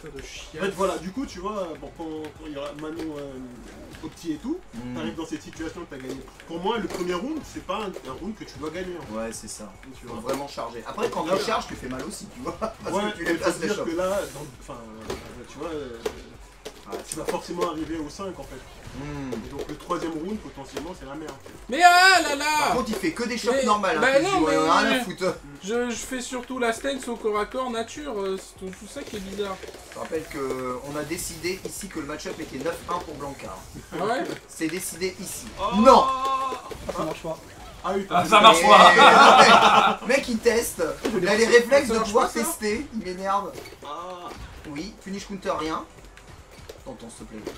Putain de En chien. fait, voilà, du coup, tu vois, bon, quand il y aura Manon au petit et tout, Mm. t'arrives dans cette situation que t'as gagné. Pour moi, le premier round, c'est pas un round que tu dois gagner. En Ouais, c'est ça. fait, tu Faut vois. vraiment charger. Après, quand tu charges, tu fais mal aussi, tu vois. Parce Ouais, que tu mais les faut places se les dire shops. que là, enfin, tu vois, tu vas forcément arriver au 5 en fait. Mm. Et donc le troisième round, potentiellement, c'est la merde. Mais ah là Par là. contre, il fait que des shops Mais- normales. bah Hein, non, qui jouent, mais- rien à foutre. Je fais surtout la stance au corps à corps nature. C'est tout ça qui est bizarre. Je rappelle qu'on a décidé ici que le match-up était 9-1 pour Blanca. Ah ouais. C'est décidé ici. Non. Ça marche pas. Ah oui, Ah, ça marche Et- pas. non, mais- Mec, il teste. Il a les réflexes Ça de marche pouvoir pas, ça tester. Il m'énerve. Ah, Oui, punish counter, rien. Tonton, s'il te plaît.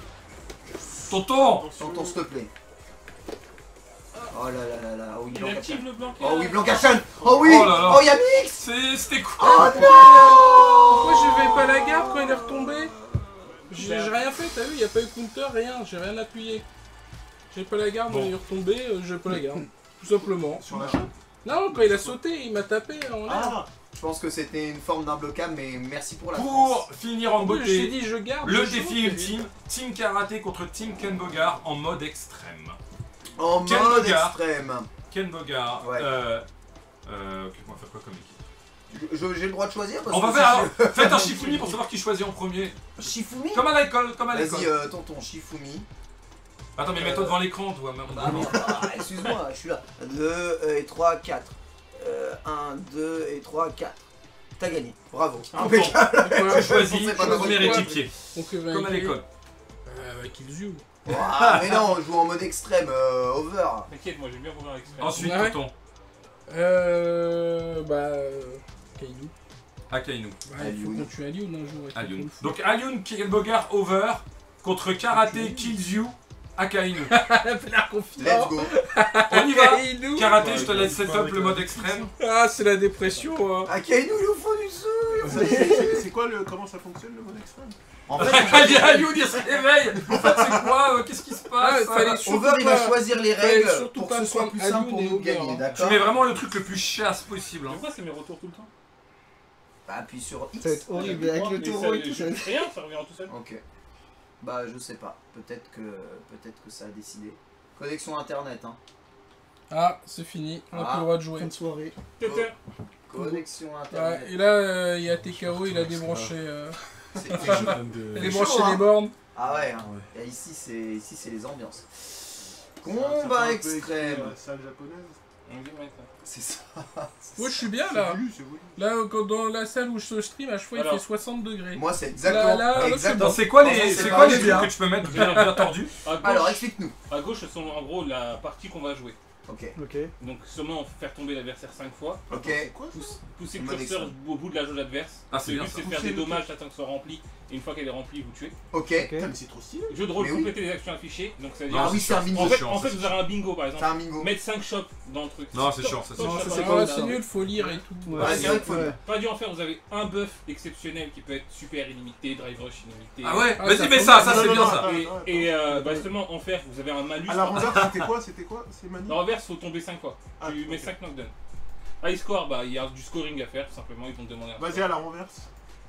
Tonton. attention. Tonton, s'il te plaît. Oh là là là là. Oh oui, Il Blanca. active le Blanca. Oh oui, Blanca Chan. Oh oui. Oh là là. Oh, y'a Mix. C'était quoi? Oh non. Pourquoi je vais pas la garde quand il est retombé? J'ai rien fait, t'as vu, y a pas eu counter, rien, j'ai rien appuyé. J'ai pas la garde, Bon. il est retombé, j'ai pas la garde. Tout simplement. Sur la chaîne. Non, quand il a sauté, il m'a tapé en l'air. Ah, Je pense que c'était une forme d'un blocam, mais merci pour la Pour France. finir en En plus, je t'ai beauté, dit, je garde. le je défi saute, ultime, Team Karaté contre Team Ken Bogard en mode extrême. En Quel mode regard. extrême. Ken Bogard, Ouais. on va faire quoi comme équipe? J'ai le droit de choisir parce On va que faire, faites un Shifumi pour savoir qui choisit en premier. Shifumi. Comme à l'école, comme à l'école. Vas-y, tonton, Shifumi. Attends, mais mets-toi devant l'écran, toi. Bah non, excuse-moi, je suis là. 2 et 3, 4. 1, 2 et 3, 4. T'as gagné, bravo. Un Impeccable. Je choisis C'est pas mes n'importe quoi. équipiers. On fait Comme à l'école. Kills You. Ouah, mais non, on joue en mode extrême, over. T'inquiète, moi j'aime bien voir l'extrême. Ensuite, Ouais. Tonton. Kainu. Akainu. Bah, il faut qu'on tue Alioun un jour. Alioun. Donc Alioun, Killmonger, over. Contre Karaté, Kills You, Akainu. La confiance. Let's go. On y va. Kainu. Karaté, je te laisse setup le mode extrême. Ah, c'est la dépression. Hein. Akainu, il nous faut du sou. C'est quoi le. Comment ça fonctionne le mode extrême? En fait, Alioun, il se réveille. En fait, c'est quoi Qu'est-ce qui se Ah, passe fallait surtout Over, il va pas- choisir les fallait règles surtout pour que pas ce soit prendre plus simple Alioun pour et nous de Over, gagner, hein. Tu d'accord? mets vraiment le truc le plus chasse possible. Hein. Pourquoi c'est mes retours tout le temps? Bah, appuie sur X. Ça va être horrible avec le taureau et tout. Ça va être- Rien, ça reviendra tout seul. Ok. Bah, je sais pas. Peut-être que ça a décidé. Connexion internet, hein. Ah, c'est fini. On n'a Ah. plus le droit de jouer. Fin de soirée. Tétère. Connexion Ouais, internet. et là, il y a TKO, il a débranché, C'est Je donne de- débranché chaud, hein. les bornes. Ah ouais, hein. Ouais. Et ici c'est les ambiances. Ça Combat fait un peu extrême. écrit, salle japonaise. On dit mettre. C'est ça. Moi, je suis bien C'est là. voulu, c'est voulu. Là, dans la salle où je stream, à chaque fois, il Alors. fait 60 degrés. Moi c'est exactement. Là, exactement. C'est quoi Franchement, les c'est c'est pas quoi les mal, bien. trucs que tu peux mettre bien tordus? Alors explique-nous. À gauche, ce sont en gros la partie qu'on va jouer. Ok. Ok. Donc, seulement faire tomber l'adversaire 5 fois. Ok. C'est quoi ça? Pousser Le le mode curseur extrême. au bout de la jauge adverse. Ah, c'est Le bien but, ça. c'est de faire Pousser des le dommages, attendre que ce soit rempli. Et une fois qu'elle est remplie, vous tuez. Ok. Putain, mais c'est trop stylé. Jeu de rôle, Mais oui. compléter les actions affichées. Donc, c'est-à-dire. Ah oui, c'est un chiant. bingo. En fait, chiant, en fait, c'est vous aurez un bingo par exemple. C'est un bingo. Mettre 5 shops dans le truc. Non, c'est chiant, ça, c'est Top chiant. shop, Ça, c'est voilà. pas c'est nul, faut lire et tout. Ouais, Ouais, c'est vrai qu'il faut. ouais. Pas dû en faire, vous avez un buff exceptionnel qui peut être super illimité, drive rush illimité. Ah ouais Ah, Vas-y, ça mets faut- ça, ça Non, c'est non, bien non, ça. attends. Bah justement, en fer, vous avez un malus. À la renverse, c'était quoi? C'était quoi? C'est Mani? La reverse, faut tomber 5 fois. Ah, Tu mets ok. 5 knockdowns. High score, bah il y a du scoring à faire, tout simplement, ils vont te demander un Vas-y, score. à la renverse.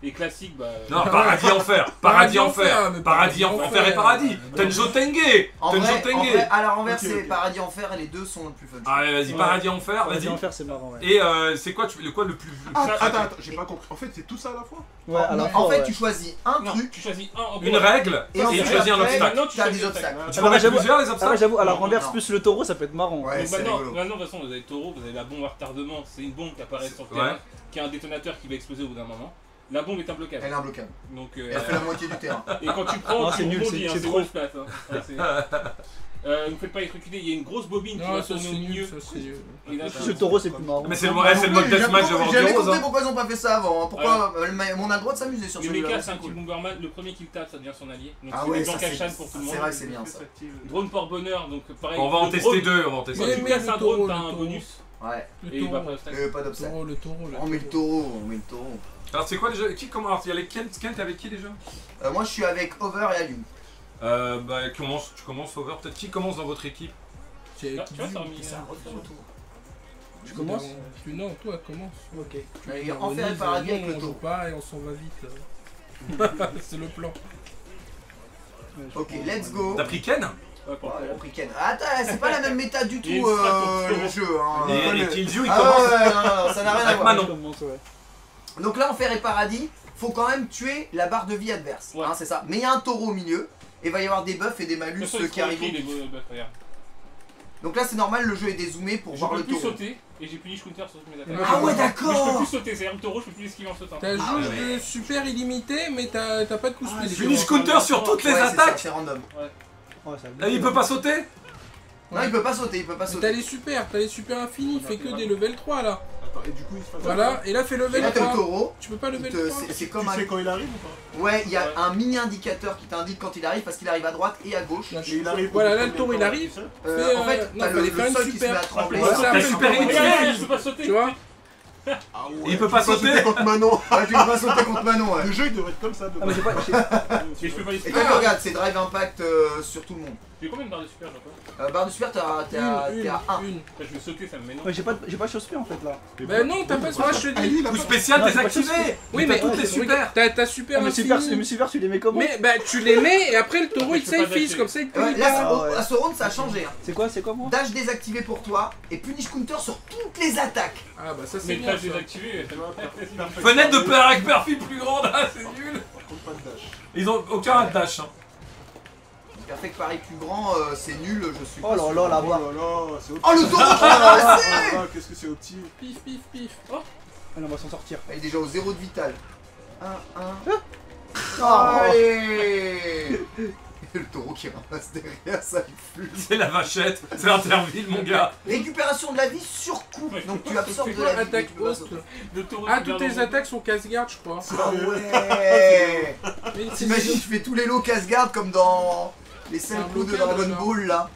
Et classique, bah. Non, paradis enfer. Paradis enfer. mais Paradis enfer et paradis. Tenjo Tenge. En Tenjo vrai, Tenge. à la renverse, Ok, c'est ok. Paradis Enfer et les deux sont le plus fun. Allez, vas-y, Ouais. paradis enfer, Vas-y, vas-y. en faire, c'est marrant, ouais. Et c'est quoi le plus. Ah, Ça- attends, j'ai pas compris. En fait, c'est tout ça à la fois? Ouais, à la En fois, fait, ouais. tu choisis un Non, truc tu choisis un en Une gros. règle et et ensuite tu choisis un après, obstacle. Non, tu t'as choisis des un obstacle. obstacles. Tu Ah, peux bah, mettre j'avoue- plusieurs les Ah ouais, obstacles. j'avoue, à la Non, renverse non. plus le taureau, ça peut être marrant. Ouais, Donc c'est maintenant, rigolo. vous avez taureau, vous avez la bombe à retardement, c'est une bombe qui apparaît sur le Ouais. terrain, qui a un détonateur qui va exploser au bout d'un moment. La bombe est imbloquable. Elle est imbloquable. Donc, Elle fait la moitié du terrain. et quand tu prends, Non, tu c'est nul, rebondis, c'est c'est trop. trop plate. Hein. Ne vous faites pas électrocuter, il y a une grosse bobine qui Non, va ça tourner c'est au milieu. nul, ça c'est nul. Et là, Plus le taureau, c'est plus marrant. Mais c'est le mode deathmatch de J'ai jamais World compris Heroes. pourquoi ils ont pas fait ça avant. Hein. Pourquoi on a le droit de s'amuser sur Le celui-là. mecha, c'est un c'est kill cool. Bomberman, le premier qui le tape, ça devient son allié. Donc Ah c'est ouais, des ça gens c'est cachan pour tout le monde. c'est vrai que c'est bien ça. Drone porte bonheur, donc pareil. On va en le tester drone, deux, on va en tester Quand Mais deux. tu mais casses le un drone, taureau, t'as le un taureau. bonus Ouais. et il va pas Le obstacle. Pas d'obstacle. taureau, le taureau. On met le taureau, on met le taureau. Alors c'est quoi déjà Qui commence Il y a les Kent avec qui déjà Moi je suis avec Over et Alioun. Bah tu commences Over, peut-être qui commence dans votre équipe? C'est Ah, tu vois, ça a remis C'est un un retour. Tu commences Non, toi commence. Ok. Allez, Enfer et Paradis avec le On joue taureau. pas et on s'en va vite. C'est le plan. Ok, let's go. T'as pris Ken Ouais, pour Ouais, le j'ai pris Ken. Attends, c'est pas la même méta du Il y a tout une strat pour le jeu. Hein. Et Killzoo il Ah commence. ouais, non, ça n'a rien à Avec voir. Manon. Je commence, ouais. Donc là, Enfer et Paradis, faut quand même tuer la barre de vie adverse. Ouais. Hein, c'est ça. Mais il y a un taureau au milieu. Et il va y avoir des buffs et des malus qui arrivent. Donc là, c'est normal, le jeu est dézoomé pour Je voir peux le plus taureau. sauter et j'ai punish counter sur mes Ah attaques. Ah ouais, Mais je peux d'accord. plus sauter, c'est-à-dire le taureau, je peux plus esquiver en sautant. T'as Ah jauge ouais. de super illimité, mais t'as pas de coup speed. Finish counter sur toutes les Ouais, c'est ça, attaques. c'est random. Ouais, ça Et il peut pas sauter. Non, il peut pas sauter, il peut pas T'as sauter. les super infinis, il fait que des level 3 là. Attends, et du coup, il se passe Voilà, et là fait Et level là, t'as le 3. taureau. Tu peux pas level Te- 3. C'est Tu comme un. sais quand il arrive ou pas? Ouais, il y a Ouais. un mini indicateur qui t'indique quand il arrive parce qu'il arrive à droite et à gauche. Là, Mais il arrive. Voilà, au bout là de le taureau il combien de arrive. temps, tu sais Fais, En fait, non, t'as fallait faire le une sol qui se met super. à trembler. Ouais, ça. c'est un peu T'as super le taureau, illimité. il Je peux pas sauter. Tu vois Ah ouais, Il peut tu pas peux sauter. contre Manon. Ouais, tu peux pas sauter contre Manon, ouais. Le jeu il devrait être comme ça. Ah, mais j'ai pas. Et je peux pas les Et toi, tu regardes, c'est Drive Impact sur tout le monde. J'ai combien de barres de super, je crois? Barre de super, t'es à 1. Une. Là, je vais sauter, ça me met non. Ouais, j'ai pas chausse-pied en fait là. Bah non, t'as pas moi je te Ah, lui, dis. il a Coup pas- spécial Non, c'est pas désactivé. Oui, T'as mais toutes les super. T'as super Ah, mais super, infini. tu les mets comment? Mais bah tu les mets et après le taureau Je il peux pas safe dasher. comme ça il te Ouais, punit là, pas. Ah ouais. à ce round, ça a changé. Hein. C'est quoi moi? Dash désactivé pour toi et punish counter sur toutes les attaques. Ah bah ça c'est Mais bien t'as ça. désactivé. Tu vois, perfect. Fenêtre de père avec perfil plus grande, ah c'est nul. Par contre, pas de dash. Ils ont aucun dash. Hein. Perfect Paris plus grand, c'est nul, je suis. Oh pas là sûr. là, la Oh voix. là là, c'est opti. Oh le taureau qui Ah l'a là passé. là, qu'est-ce que c'est opti. Pif pif pif. Oh Allez, on va s'en sortir. Elle est déjà au 0 de vital. 1. Allez. Le taureau qui ramasse derrière, ça lui fume. C'est la vachette, c'est Interville, mon gars. Récupération de la vie sur coup. Donc tu absorbes C'est de quoi la vie. attaque tu peux haute? Le taureau Ah, qui toutes garde les en- attaques sont casse-garde, je crois. Ah ouais. Mais c'est- T'imagines, je fais tous les lots casse-garde comme dans les 5 un coups de blocage, Dragon alors. Ball là.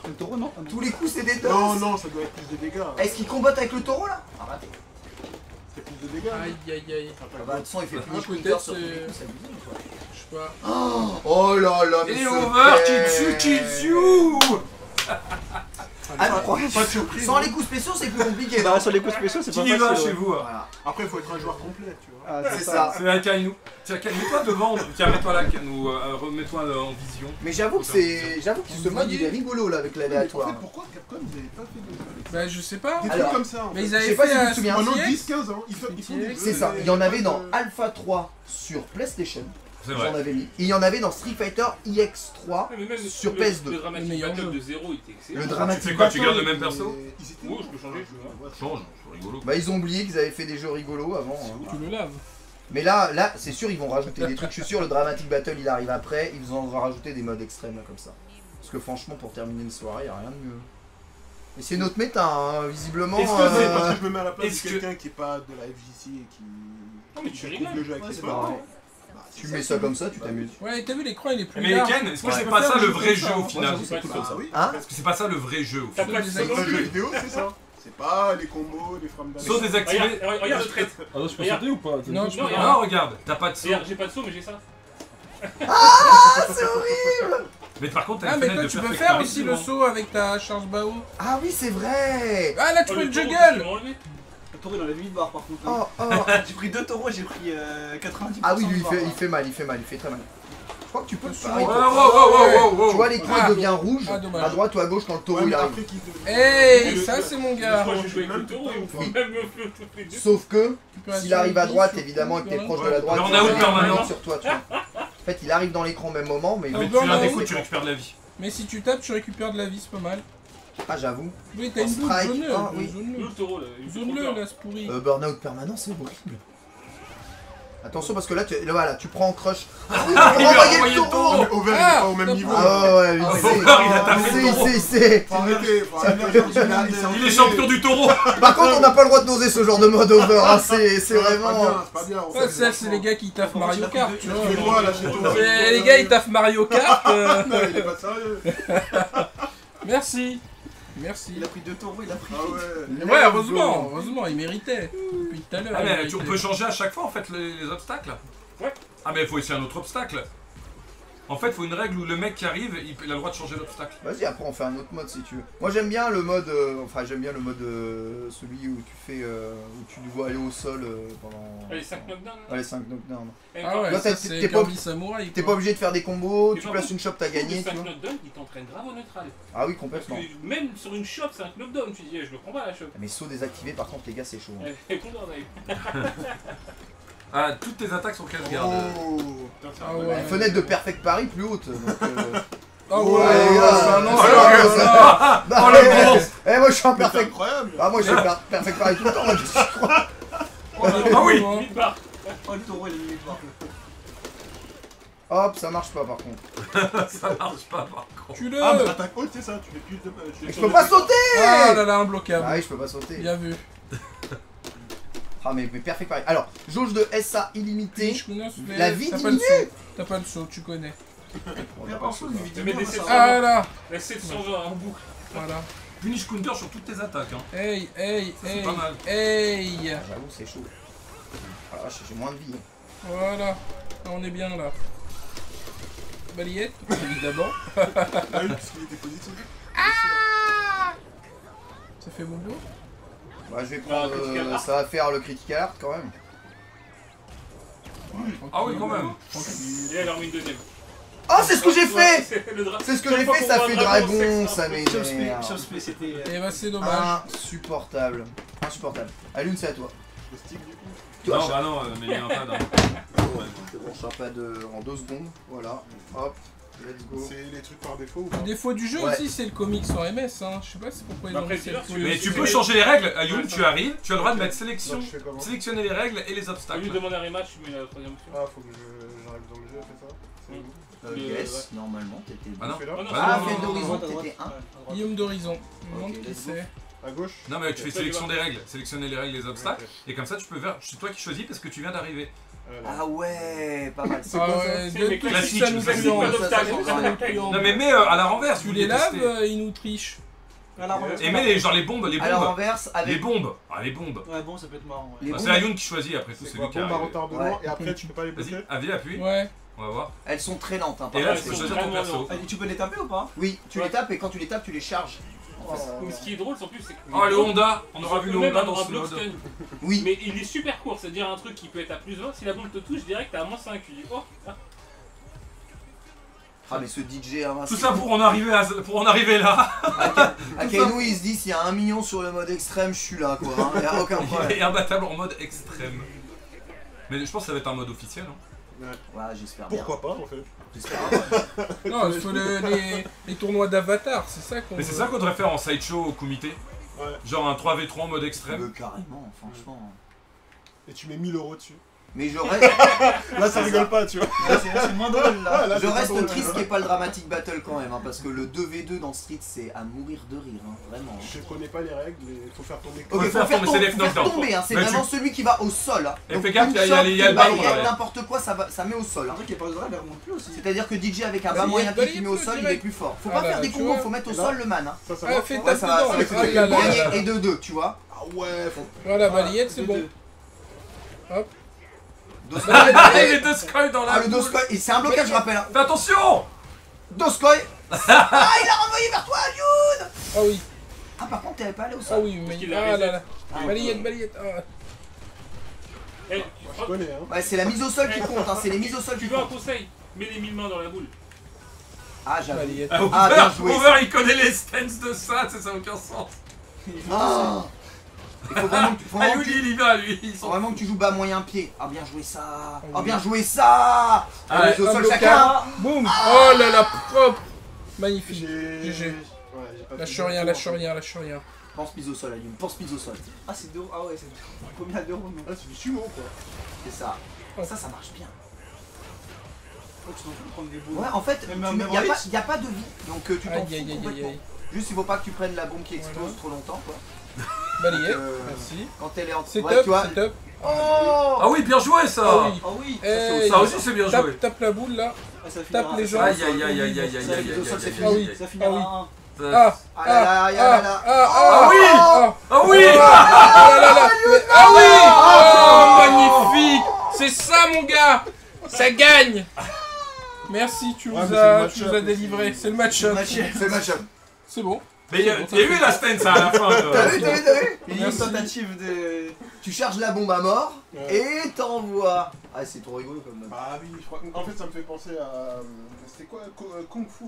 Le taureau, non Ah, non. Tous les coups c'est des doses. Non, non, ça doit être plus de dégâts. Est-ce qu'ils combattent avec le taureau là? Ah, raté. C'est plus de dégâts. Aïe aïe aïe. Ah bah, de toute façon, il fait Ah, finish counter peut-être, sur tous les coups, ça abusé, quoi. Je sais pas. Oh là là, mais Et ce over, père. Kitsu. Incroyable. Pas de surprise. Sans les coups spéciaux, c'est plus compliqué. Bah, non sur les coups spéciaux, c'est pas Qui y va facile. chez ouais. vous? Voilà. Après, il faut être un joueur complet, tu vois. Ah, C'est ça. C'est Akainu. Tiens, mets-toi devant. Tiens, mets-toi là, nous remets-toi en vision. Mais j'avoue que ce mode il est rigolo là avec En l'aléatoire. fait, pourquoi Capcom vous avez pas fait Bah, je sais pas. des Alors, trucs comme ça en Mais fait. ils je avaient sais pas fait si tu te un souviens. Pendant CTX. 10-15 ans, ils font des jeux. C'est ça, il y en avait dans Alpha 3 sur PlayStation, C'est j'en vrai. avais mis. Et il y en avait dans Street Fighter IX3 Ouais, mais même sur le- PS2. Le dramatique Le meilleur battle jeu. de 0 il était excellent. Le Tu dramatique fais quoi? Tu battle, gardes le même perso? Ils étaient- Oh, je peux changer, je vois. Change, c'est rigolo. Bah ils ont oublié qu'ils avaient fait des jeux rigolos avant. hein. Tu le laves. Mais là c'est sûr ils vont rajouter des trucs, je suis sûr le Dramatic Battle il arrive après, ils vont rajouter des modes extrêmes là comme ça. Parce que franchement pour terminer une soirée y a rien de mieux. Et c'est notre méta hein, visiblement. Est-ce que C'est c'est parce que je me mets à la place Est-ce de que- quelqu'un qui est pas de la FGC et qui. Non, mais tu qui rigoles. découvre le jeu avec Ouais, ses c'est parents. pareil. Bah, c'est Tu ça, mets c'est ça bien. comme ça, tu t'amuses. Ouais, t'as vu l'écran, il est plus Mais large. Ken, est-ce que Ouais, c'est je pas peux ça faire le des vrai trucs jeu comme au ça, final? hein. C'est pas Bah ça. oui. Hein Est-ce que c'est pas ça le vrai jeu au T'as final? pas de des C'est un actions. jeu vidéo, c'est ça. C'est pas les combos, les frames d'attaque. Saut désactivé. Regarde le trait. Ah non, je peux Regarde. sauter ou pas? Non, je peux Non, pas. Non, regarde, t'as pas de saut. Regarde, j'ai pas de saut, mais j'ai ça. Ah c'est horrible. Mais par contre, t'as Ah, une mais fenêtre toi, de tu peux perfect faire Paris aussi le devant. saut avec ta charge Bao. Ah oui c'est vrai. Ah, là, tu Oh, peux le le taureau, juggle. tu m'as enlevé. Le taureau, il enlève 8 barres par contre. Oh oh. J'ai pris 2 taureaux, j'ai pris 90%. Ah oui lui de barres, il fait mal, il fait très mal. Je crois que tu peux le faire. Oh, wow. Tu vois l'écran Ah. il devient rouge, Ah, dommage. à droite ou à gauche quand le taureau Ouais, il mais arrive. après qu'il te- Hey, ça, c'est mon gars. Moi, j'ai joué avec le taureau, il me faut Oui. même me faire toutes les deux. Sauf que Récupération s'il arrive à de droite, vie, évidemment, et que t'es voilà. proche de la droite, Burn-out il arrive permanent. sur toi, tu vois. En fait, il arrive dans l'écran au même moment, mais Ah, Mais il... tu as Burn-out. des coups, tu récupères de la vie. Mais si tu tapes, tu récupères de la vie, c'est pas mal. Ah, j'avoue. Oui, t'as une boule, Strike, zone-le. ah, oui. Nous, Zone-le. le taureau, là, il me fait trop Zone-le, peur. là, c'est pourri. Burnout permanent, c'est horrible. Attention, parce que là, voilà, tu prends en crush. Il lui a envoyé le Oh, taureau. mais Over, il est Ah, pas au même t'as niveau. pas- Ah ouais, il Ah, sait. Over, il a tapé le taureau. Il sait. Faut arrêter, faut arrêter. Il est champion du taureau. Par contre, on n'a pas le droit de doser ce genre de mode over, hein, c'est C'est pas vraiment... bien, c'est pas bien. on Ça, fait ça, c'est les gars qui taffent Mario Kart, tu vois. Tu fais quoi là chez toi C'est les gars, ils taffent Mario Kart. Non, il est pas sérieux. Merci. Merci. Il a pris 2 taureaux, il a pris. Ah ouais. Ouais, heureusement, il méritait. Depuis tout à l'heure. Ah, il mais méritait. on peut changer à chaque fois en fait les obstacles. Ouais. Ah, mais il faut essayer un autre obstacle. En fait, il faut une règle où le mec qui arrive, il a le droit de changer l'obstacle. Vas-y, après on fait un autre mode si tu veux. Moi j'aime bien le mode, celui où tu fais, où tu dois aller au sol pendant... Allez, 5 knockdowns. Ouais, les 5 knockdowns. Et Ah ouais, Là, ça, t'es c'est pas- Kirby Samouraï. T'es pas quoi. obligé de faire des combos, Mais tu par places contre, une shop, t'as gagné, Les tu 5 vois. knockdowns, ils t'entraînent grave au neutral. Ah oui, Parce complètement. que même sur une shop, c'est un knockdown. Tu dis, eh, je le prends pas la shop. Mais saut désactivé, par contre, les gars, c'est chaud. hein. Eh, combien on a eu? Ah, toutes tes attaques sont casse-garde. Oh. Ah ouais. La fenêtre de Perfect Paris plus haute. Donc, Ah Ouais, les ouais, gars, ça, non, oh, ça, là, ça, ça. Bah, Oh, le moi je suis un Mais c'est Perfect. incroyable. Ah, moi je suis Perfect Paris tout le temps, moi, je crois. Ah oui. 8 barres. Oh, le taureau, il a mis 8 barres. Hop, ça marche pas par contre. Ça marche pas par contre. Tue-le. Ah, mais l'attaque haute, c'est ça, tu fais plus de. Mais je peux pas sauter. Ah là là, imbloquable. Ah oui, je peux pas sauter. Bien vu. Ah, mais Perfect Paris. Alors, jauge de SA illimitée. Je connais, c'est- La vie T'as pas le saut. T'as pas le saut, tu connais. Bon, Mais t'as à pas part de ça, saut, une quoi. vidéo. Mais des ça va. Ah là. La 700 en boucle. Voilà. Finish counter sur toutes tes attaques. Hein. Hey, hey, Ça, c'est hey. pas mal. Hey. Ah, j'avoue, c'est chaud. Ah, la vache, j'ai moins de vie. Voilà. Ah, on est bien là. Balayette, évidemment. Ah oui, parce qu'il était positif. Ça fait bobo. Bah, je vais prendre. critical art. Ça va faire le critical art quand même. Ah oui, quand même. Et elle en remet une deuxième. Oh, c'est ce que j'ai fait! C'est le C'est ce que Chaque j'ai fois fait, qu'on ça voit fait un dragon, dragon, c'est ça Chopsplay, m'énerve. Chopsplay, c'était. Et bah, c'est dommage. Insupportable. Insupportable. Alune, c'est à toi. Le stick du coup. Toi, Non, bah non, mais il y a un pad. Hein. bon, ça pas de... en 2 secondes. Voilà. Hop. Let's go. C'est les trucs par défaut ou pas? Le défaut du jeu Ouais. aussi, c'est le comics en MS. Hein. Je sais pas c'est pourquoi ils ont Après, mis c'est cette sûr, Mais tu policy. peux changer les règles, Ayun, Ouais, tu ça. arrives, tu as le droit de mettre sélection, Donc, je fais comment? sélectionner les règles et les Au lieu de obstacles. demander un rematch, tu mets la troisième option. Ah, faut que j'arrive dans le jeu, c'est ça? C'est où? Yes, normalement, t'étais Ah non. Je fais là? Oh non, Ah, c'est fête bon. d'horizon, droite, à droite. t'étais 1. Ouais, à droite. Guillaume d'Horizon. Je me demande Ok, qui let's go. c'est. À gauche? Non mais tu fais Ok. sélection des règles, sélectionner les règles, les obstacles, Ok. et comme ça tu peux faire, c'est toi qui choisis parce que tu viens d'arriver. Ah ouais, pas mal. Ah quoi, ça ouais, C'est de les tout classiques, ça nous classiques, truand. pas Ça, d'obstacle, ça, en ça, fait. nous truand. Non mais mets à la renverse, Tu vous les les laves, testez. ils nous trichent. À la renverse. Et mets les, genre les bombes, les À la bombes. renverse, Les avec bombes. Ah les bombes. Ouais, bon, ça peut être marrant. Ouais. les Bah, bombes, c'est Ayun qui choisit après tout, C'est c'est quoi? lui qui a Bombe à arrivé. retardement, Ouais. et après tu peux pas les bloquer? Vas-y, avis, appuie, Ouais. on va voir. elles sont très lentes. Hein, Et par là contre. tu peux sont choisir ton vraiment perso. Ah, tu peux les taper ou pas? Oui, tu les tapes et quand tu les tapes, tu les charges. En fait. Mais ce qui est drôle, en plus, c'est que. Oh le Honda, on aura vu le Même Honda un dans ce block mode. stun. Oui, Mais il est super court, c'est-à-dire un truc qui peut être à plus 20. Si la bombe te touche, direct, t'es à moins 5. Tu dis, oh, ah. ah mais ce DJ Tout ça pour en arriver là. Akainu il se dit s'il y a 1 million sur le mode extrême, je suis là quoi. Hein. Y a aucun Il problème. est imbattable en mode extrême. Mais je pense que ça va être un mode officiel. Hein. Ouais, j'espère bien. Pourquoi pas en fait? J'espère. Non, il faut les tournois d'avatar, c'est ça qu'on Mais c'est veut. ça qu'on devrait faire en sideshow au comité. Ouais. Genre un 3v3 en mode extrême. Carrément, franchement. Et tu mets 1000 € dessus. Mais je reste, Là ça rigole pas, tu vois. Là, c'est moins drôle là. Ah, là, je c'est pas reste drôle. triste qu'il n'y ait pas le dramatic battle quand même, hein, parce que le 2v2 dans Street c'est à mourir de rire, hein, vraiment. Je connais pas les règles, mais faut faire tomber. Ok, faire tomber, c'est des knockdowns. tomber, hein, c'est Mais vraiment celui qui va au sol. Hein. Et Donc, fais gaffe, une il y a sorte le de ballon, baguette, ouais. n'importe quoi, ça met au sol. Un Hein. truc qui est pas de drôle, elle remonte plus aussi. C'est-à-dire que DJ avec un bas Baguette, moyen pied qui met au baguette, sol, il direct. est plus fort. Faut Ah pas là, faire des tu combos, vois. faut mettre au Et là sol le man. Hein. Ça Ah, marche. fais hein. ta Ouais, ça va, dedans. ça va être Ah là là gagner là. et 2-2, tu vois. Ah ouais, faut. Voilà, balayette, c'est bon. Deux. Doskoy. Et les deux scoy dans la Ah, le boule. Doskoy, et c'est un blocage, je rappelle. Hein. Fais attention. Doskoy. Ah, il a renvoyé vers toi, Youn. Ah oui, Ah, par contre, t'avais pas allé au ah sol. oui, mais. qu'il a Ah reset. là là. Balayette, balayette. Ah. Eh, Moi, je connais, hein. Ouais, c'est la mise au sol qui compte, hein. C'est les mises au sol tu qui veux un comptent. conseil? Mets les 1000 mains dans la boule. Ah, j'avoue. Balayette. Ah, bien joué. Over, il connaît les stances de ça n'a aucun sens. Ah. Il faut vraiment que tu. Faut vraiment Ayun, que tu- il y va lui. Ils Faut sont... vraiment que tu joues bas moyen pied. Ah bien joué ça. oui. Ah bien joué ça. Allez, au un sol blocage. chacun. Boum. Oh là là, propre. Magnifique. J'ai. GG. Ouais, j'ai pas Lâche fait rien, beaucoup, lâche en fait. rien, lâche rien. Pense mise au sol, Ayun. Pense mise au sol. Ah, c'est 2 Ah ouais, c'est combien à 2 euros non? Ah, c'est du sumo quoi. C'est ça. Ça marche bien. Oh, tu t'en fous de prendre des boules. Ouais, en fait, Même il en n'y a, Reach. pas de vie. Donc tu t'en Aïe fous aïe aïe aïe complètement. aïe. Juste, il faut pas que tu prennes la bombe qui explose Voilà. trop longtemps. Quoi. Balayette, Euh, merci. Quand elle est en C'est ouais, top, tu vois. c'est top. Oh. Ah oui, bien joué ça. Ah oui. Ah oui. Eh, Ça aussi c'est bien joué. tape la boule là. Ah, ça finira- Tape les gens. Aïe aïe aïe aïe aïe aïe Ça, aïe mise au sol, c'est aïe fini. Ah oui. Ça finira Ah oui. à 1. Ah, Ah là là, ah là là. ah oui. ah, Ah oui. ah là là. Ah oui. Oh, magnifique. C'est ça mon gars. Ça gagne. Merci, tu Ouais, nous mais as c'est le match-up livré. C'est le match-up. C'est le match-up. C'est bon. Mais il y a eu la stance à la fin. T'as vu, t'as vu, t'as vu. Il y a une tentative de. Tu charges la bombe à mort Ouais. et t'envoies. Ah, c'est trop rigolo comme mode. Bah oui, je crois. En fait, ça me fait penser à. C'était quoi? Kung Fu.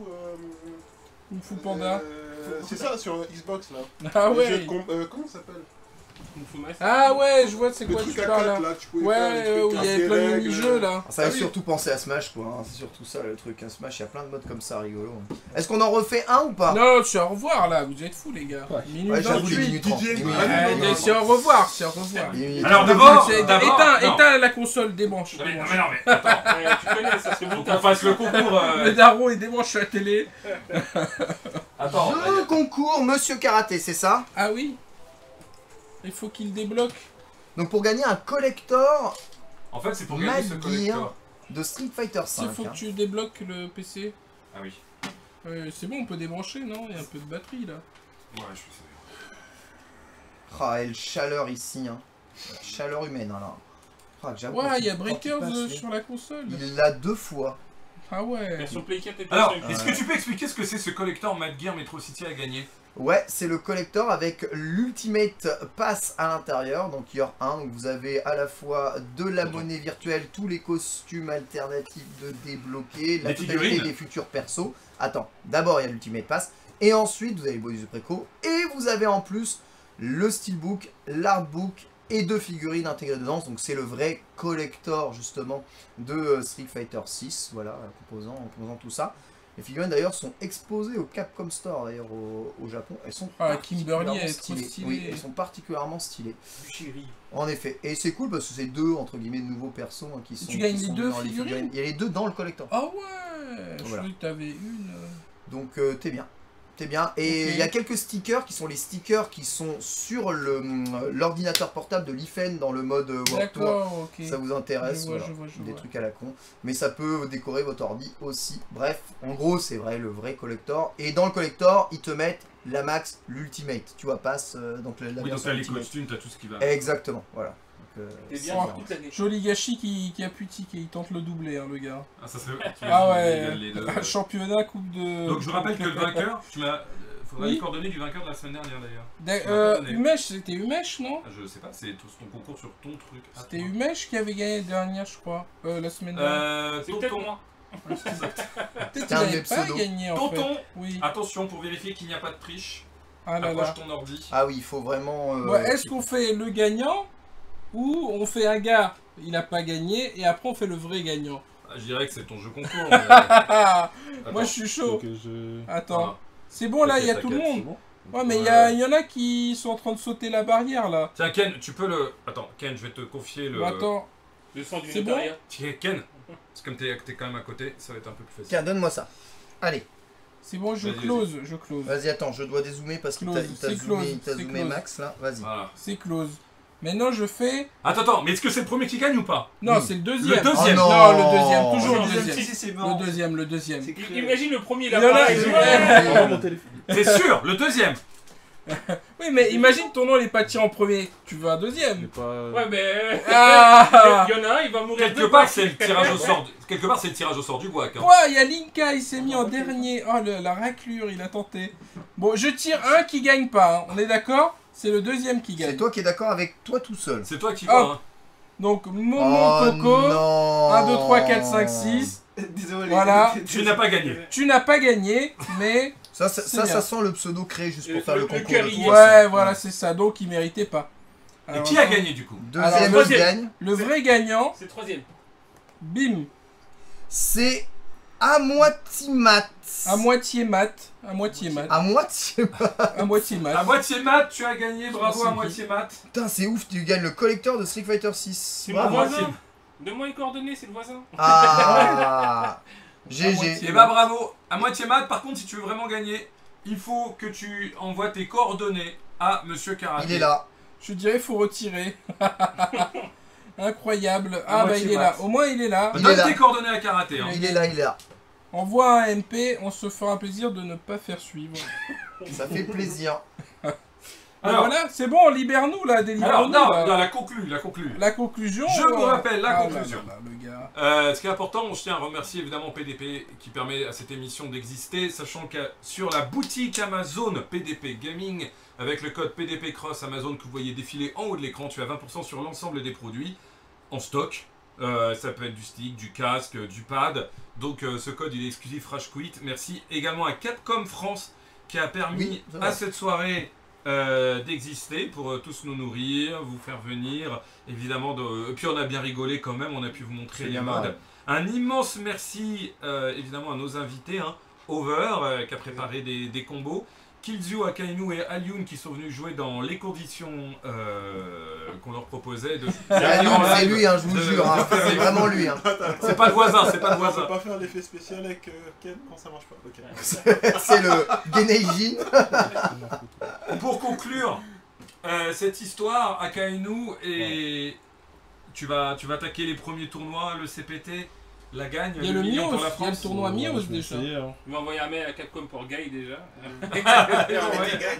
Kung Fu Panda. C'est ça sur Xbox là. Ah Le jeu ouais. de comment ça s'appelle? Kung Fu Master. Ah ouais, je vois c'est Le quoi truc tu à parles 4 là. là, tu pouvais faire Ouais, des trucs où il y avec avait des plein de règles. mini-jeux là. Ça fait surtout penser à Smash quoi, hein. C'est surtout ça le truc, à Smash il y a plein de modes comme ça rigolo. Est-ce qu'on en refait un ou pas? Non, c'est au revoir là, vous êtes fous les gars. Minute Ouais, j'avoue, 28. les minutes 30. DJ, Les minutes ah, 30. non, non, C'est au revoir, c'est au revoir. Les minutes Alors 30. d'abord, Éteins la console, débranche. Non mais non mais attends, Ouais, tu connais, ça c'est faut bon. qu'on fasse le concours. Le daron il débranche la télé. Attends. Jeu concours Monsieur Karaté, c'est ça? Ah oui. Il faut qu'il débloque. Donc pour gagner un collector En fait c'est pour gagner ce Mad collector. de Street Fighter Il 5. faut que tu débloques le PC. Ah oui. C'est bon, on peut débrancher, non? Il y a un peu de batterie là. Ouais je sais. Ah, et le chaleur ici, hein. La chaleur humaine, hein, là. Ah, que j'avoue, Ouais, quand il y a quand il Breakers passe, sur la console. il l'a 2 fois. Ah ouais. Version Play 4 et Alors, PS5. est-ce que tu peux expliquer ce que c'est ce collector Mad Gear Metro City à gagner? Ouais, c'est le collector avec l'Ultimate Pass à l'intérieur, donc il y en a un, donc vous avez à la fois de la monnaie virtuelle, tous les costumes alternatifs de débloquer, la Les totalité figurines. des futurs persos. Attends, d'abord il y a l'Ultimate Pass, et ensuite vous avez le bonus de préco, et vous avez en plus le Steelbook, l'Artbook, et 2 figurines intégrées dedans, donc c'est le vrai collector justement de Street Fighter 6, voilà, composant tout ça. Les figurines d'ailleurs sont exposées au Capcom Store d'ailleurs au Japon. Elles sont Ah, Kimberly, particulièrement elle est trop stylée. Oui, elles sont particulièrement stylées. Chérie. En effet. Et c'est cool parce que c'est deux entre guillemets nouveaux persos hein, qui sont. Tu gagnes qui les sont deux dans les figurines Il y a les deux dans le collector. Ah ouais, je Voilà. croyais que t'avais une. Donc t'es bien. T'es bien. Et il Ok. y a quelques stickers qui sont les stickers qui sont sur l'ordinateur portable de l'IFEN dans le mode World Tour. D'accord, ok. Ça vous intéresse, Je vois, voilà. je vois, je Des vois. trucs à la con. Mais ça peut décorer votre ordi aussi. Bref, en gros, c'est vrai, le vrai collector. Et dans le collector, ils te mettent la max, l'ultimate. Tu vois, passe donc la Oui, donc version t'as les ultimate. costumes, t'as tout ce qui va. Exactement, voilà. Donc, T'es c'est bien bien. toute l'année. Joli Gachi qui a pu tiquer, il tente le doublé, hein, le gars. Ah, ça serait. Ah ouais, les deux. championnat, coupe de. Donc je vous rappelle que le vainqueur, tu m'as. Faudra Oui. les coordonnées du vainqueur de la semaine dernière d'ailleurs. Umesh, c'était Umesh, non? Ah, je sais pas, c'est ton concours sur ton truc. C'était Umesh qui avait gagné la dernière, je crois. La semaine dernière. C'est peut-être Tonton, moi. Peut-être qu'il un de mes avait pas pseudos. gagné en fait. Tonton, Oui. attention pour vérifier qu'il n'y a pas de triche. Ah là là. Approche ton ordi. Ah oui, il faut vraiment. Ouais, est-ce qu'on fait le gagnant ou on fait un gars, il a pas gagné, et après on fait le vrai gagnant? Ah, je dirais que c'est ton jeu concours. Moi je suis chaud. Donc, je... Attends. C'est bon là, il y a tout le monde. bon. Ouais, mais il y en a qui sont en train de sauter la barrière là. Tiens Ken, tu peux le... Attends, Ken, je vais te confier le... Bon, attends. Le sang du C'est bon notariat. Tiens, Ken, c'est comme t'es quand même à côté, ça va être un peu plus facile. Tiens, donne-moi ça. Allez, C'est bon, je Vas-y, close, je close. vas-y, attends, je dois dézoomer parce qu'il Close, t'a c'est close, zoomé, il t'a c'est zoomé close. max là. Vas-y. Voilà. C'est close. Maintenant je fais... Attends, mais est-ce que c'est le premier qui gagne ou pas? Non, Oui. c'est le deuxième. Le deuxième. Oh Non, non. le deuxième, toujours le Si, deuxième. si, c'est mort. Le deuxième. C'est créé. Imagine le premier, il Il a y en a, pas il- ouais. mon téléphone. C'est sûr, le deuxième. Oui, mais imagine ton nom il est pas tiré en premier. Tu veux un Mais deuxième. pas... Ouais, mais. Ah Il y en a un, il va mourir. Quelque de part, quoi. c'est le tirage au sort. Quelque part, c'est le tirage au sort du guac. Hein. Quoi? Il y a Linka, il s'est mis en dernier. Oh, la raclure, il a tenté. Bon, je tire un qui gagne pas. Hein. On est d'accord? C'est le deuxième qui C'est gagne. toi qui es d'accord avec toi tout seul. C'est toi qui Oh. vois. Hein. Donc, Momo Coco. non. 1, 2, 3, 4, 5, 6. Désolé. Voilà. Tu n'as pas gagné. Tu n'as pas gagné, mais. Ça, C'est bien. ça sent le pseudo créé juste pour faire le Le concours. cœur de y toute est. façon. Ouais, voilà, c'est ça. Donc, il méritait pas. Et Alors, qui a attends. gagné du coup? Deuxième Alors, qui troisième. gagne, Le vrai gagnant, C'est le troisième. bim. c'est à moitié mat. À moitié mat. À moitié mat. À moitié mat. À moitié mat. À moitié mat, tu as gagné. Bravo C'est à qui moitié mat. Putain, c'est ouf, tu gagnes le collecteur de Street Fighter 6. C'est Ah, mon moitié. voisin. Donne-moi les coordonnées, c'est le voisin. Ah GG. moitié. Et bah bravo. À moitié mat, par contre, si tu veux vraiment gagner, il faut que tu envoies tes coordonnées à Monsieur Karaté. Il est là. Je dirais faut retirer. Incroyable. À Ah bah moitié il est mat. là. Au moins il est là. Il est Donne là. tes coordonnées à Karaté. Hein. Il est là, il est là. Envoie un MP, on se fera un plaisir de ne pas faire suivre. Ça fait plaisir. Alors, voilà, c'est bon, libère-nous là, alors délivre-nous. non, là. non, la conclue. La conclusion. Je vous rappelle la Ah là conclusion. là là, le gars. Ce qui est important, je tiens à remercier évidemment PDP qui permet à cette émission d'exister, sachant que sur la boutique Amazon PDP Gaming, avec le code PDP Cross Amazon que vous voyez défiler en haut de l'écran, tu as 20% sur l'ensemble des produits en stock. Ça peut être du stick, du casque, du pad. Donc ce code il est exclusif Rage Quit. Merci également à Capcom France qui a permis Oui, ça va. à cette soirée d'exister pour tous nous nourrir, vous faire venir, évidemment. Et puis on a bien rigolé quand même, on a pu vous montrer C'est les bien modes. marrant. Un immense merci évidemment à nos invités, hein. Over qui a préparé des combos, Killzoo, Akainu et Alioun qui sont venus jouer dans les conditions qu'on leur proposait de C'est lui, hein, je vous jure. Hein. C'est vraiment lui. Hein. C'est pas le voisin, c'est pas le On va voisin. pas faire l'effet spécial avec Ken quand ça marche pas. Ok. C'est le Geneijin. Pour conclure cette histoire, Akainu, et tu vas attaquer les premiers tournois, le CPT, la gagne, Il y a le million Mios, pour la il y a le France. tournoi Mios je vais déjà. essayer, hein. Il m'a envoyé un mail à Capcom pour Guy déjà.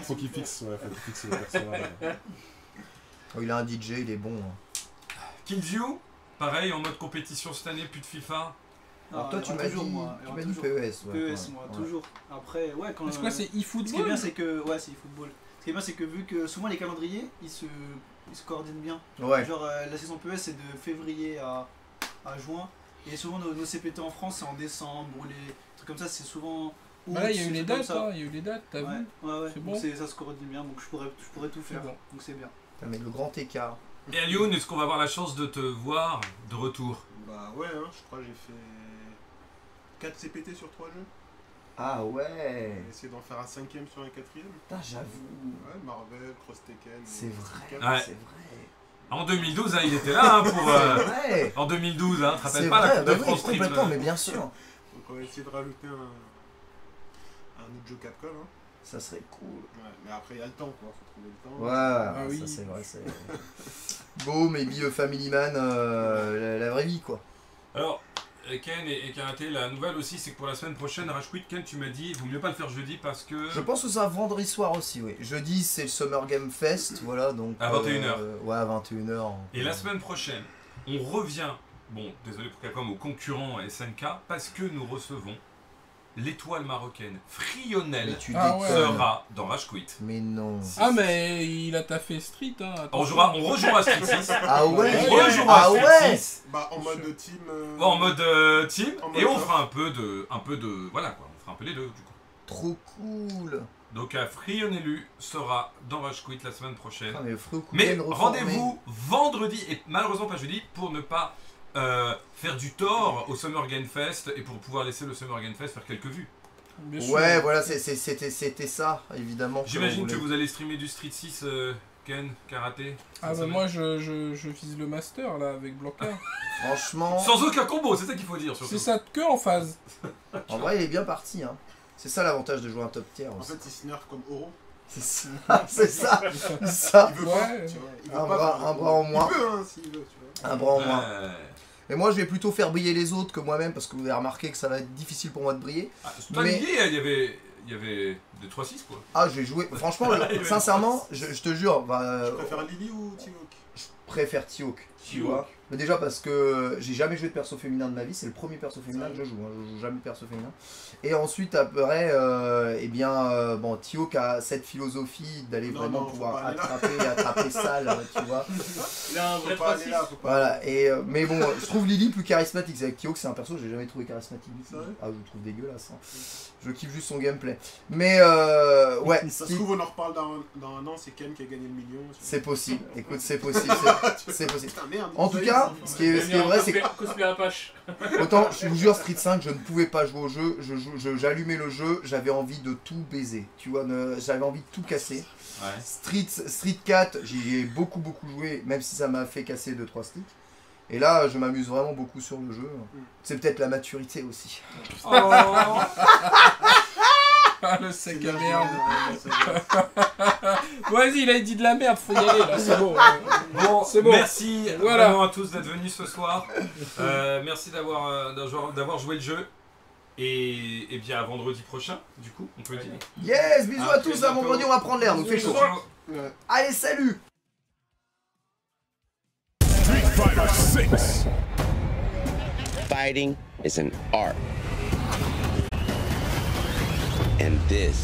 Faut qu'il fixe, ouais, faut qu'il fixe le personnage. Oh, il a un DJ, il est bon. Hein. Killzoo, pareil en mode compétition cette année, plus de FIFA. Alors toi, tu Ah, m'as toujours, dit, moi. tu m'as dit Toujours. PES. Ouais, PES, ouais, moi, ouais. toujours. Après, ouais, quand. Parce que là c'est Ce qui est eFootball. bien, c'est que. Ouais, c'est eFootball. Ce qui est bien, c'est que vu que souvent les calendriers, ils se coordonnent bien. Ouais. Genre, la saison PES, c'est de février à juin. Et souvent, nos CPT en France, c'est en décembre, ou les trucs comme ça, c'est souvent. Bah là il y a eu août, les des trucs dates, comme ça. hein, il y a eu les dates, t'as Ouais, vu? ouais. C'est Donc bon. ça se coordonne bien, donc je pourrais tout C'est faire. bon. Donc c'est bien. Putain, mais le grand écart. Et Alioun, est-ce qu'on va avoir la chance de te voir de retour? Bah ouais, hein, je crois que j'ai fait 4 CPT sur 3 jeux. Ah ouais. Essayer d'en faire un 5ème sur un 4ème. Putain, j'avoue. Ouais, Marvel, Cross Tekken. C'est vrai. Tekken. Ouais. C'est vrai. En 2012, hein, il était là hein, pour. C'est vrai. En 2012, hein, tu te C'est rappelles pas la vrai, Coupe bah de oui, France Street complètement, mais bien sûr. Donc on va essayer de rajouter un autre jeu Capcom. Hein. Ça serait cool. Ouais, mais après il y a le temps quoi, faut trouver le temps. Ouais, Ah ça oui. c'est vrai. C'est... Beau, maybe Family Man, la vraie vie quoi. Alors, Ken et Karaté, la nouvelle aussi, c'est que pour la semaine prochaine, Rage Quit, Ken, tu m'as dit, il vaut mieux pas le faire jeudi parce que. Je pense que ça vendredi soir aussi, oui. Jeudi c'est le Summer Game Fest, voilà donc. À 21h. Ouais, à 21h. Et la semaine prochaine, on revient, bon, désolé pour Capcom, aux concurrents SNK, parce que nous recevons l'étoile marocaine Frionel Mais tu Ah ouais. déconnes. sera dans Rage Quit. Mais non. Ah, mais il a taffé Street, hein. On attention. rejouera Street 6. Ah ouais. On rejouera Ah Street ouais. 6 Bah en mode team. en mode team, En mode et on off. fera un peu de. Voilà quoi, on fera un peu les deux du coup. Trop cool. Donc Frionelu sera dans Rage Quit la semaine prochaine. Ah, mais Fruit Mais Kuchen reformé. rendez-vous vendredi, et malheureusement pas jeudi, pour ne pas faire du tort au Summer Game Fest et pour pouvoir laisser le Summer Game Fest faire quelques vues. Bien sûr. Ouais, voilà, c'était ça, évidemment. J'imagine que voulait. vous allez streamer du Street 6, Ken, Karaté. Ah, cette bah semaine. moi je vise le master là avec Blanca. Franchement, Sans aucun combo, c'est ça qu'il faut dire surtout. C'est ça que en phase. en vrai, il est bien parti. Hein. C'est ça l'avantage de jouer un top tier En aussi. fait il se nerf comme Oro. C'est ça, c'est ça, c'est ça. Il veut Ouais. pas, tu vois. Il veut Un pas, bras en moins. Il peut hein s'il veut, tu vois. Un bras en moins. Ouais. Et moi, je vais plutôt faire briller les autres que moi-même parce que vous avez remarqué que ça va être difficile pour moi de briller. Ah, c'est pas Mais- lié, il y avait des 3-6 quoi. Ah, je vais jouer. Franchement, sincèrement, je te jure, bah, Tu préfères Lily ou T-Hawk? je préfère T-Hawk. Tu T-Hawk. vois. Mais déjà parce que j'ai jamais joué de perso féminin de ma vie, c'est le premier perso féminin que je joue. Hein. Je joue jamais de perso féminin. Et ensuite, après, eh bien, bon, T-Hawk a cette philosophie d'aller Non, vraiment non, faut pouvoir pas aller là. attraper sale, tu vois. Il a un vrai Faut pas aller 3-6. là, faut pas. Voilà, et, mais bon, je trouve Lily plus charismatique. C'est avec T-Hawk, c'est un perso que j'ai jamais trouvé charismatique du tout. Sérieux Ah, je le trouve dégueulasse. Hein. Je kiffe juste son gameplay. Mais ouais, Ça se Steve, trouve, on en reparle dans un an, c'est Ken qui a gagné le million. c'est possible. Écoute, c'est possible. C'est possible. Putain, merde. En tout cas, ce qui est vrai, c'est que Cosplay Apache. autant, je vous jure, Street 5, je ne pouvais pas jouer au jeu. J'allumais le jeu, j'avais envie de tout baiser. Tu vois, j'avais envie de tout casser. Ouais. Street 4, j'y ai beaucoup joué, même si ça m'a fait casser 2-3 sticks. Et là, je m'amuse vraiment beaucoup sur le jeu. C'est peut-être la maturité aussi. Ah, le sec à merde. merde. Vas-y, il a dit de la merde, faut y aller là, c'est bon. Bon, C'est bon. merci Voilà. vraiment à tous d'être venus ce soir. Merci d'avoir joué le jeu. Et bien à vendredi prochain, du coup, on peut dire. Yes, bisous À à très tous, à bientôt. vendredi, on va prendre l'air, nous fait chaud. Ouais. Allez, salut! Fighting is an art. And this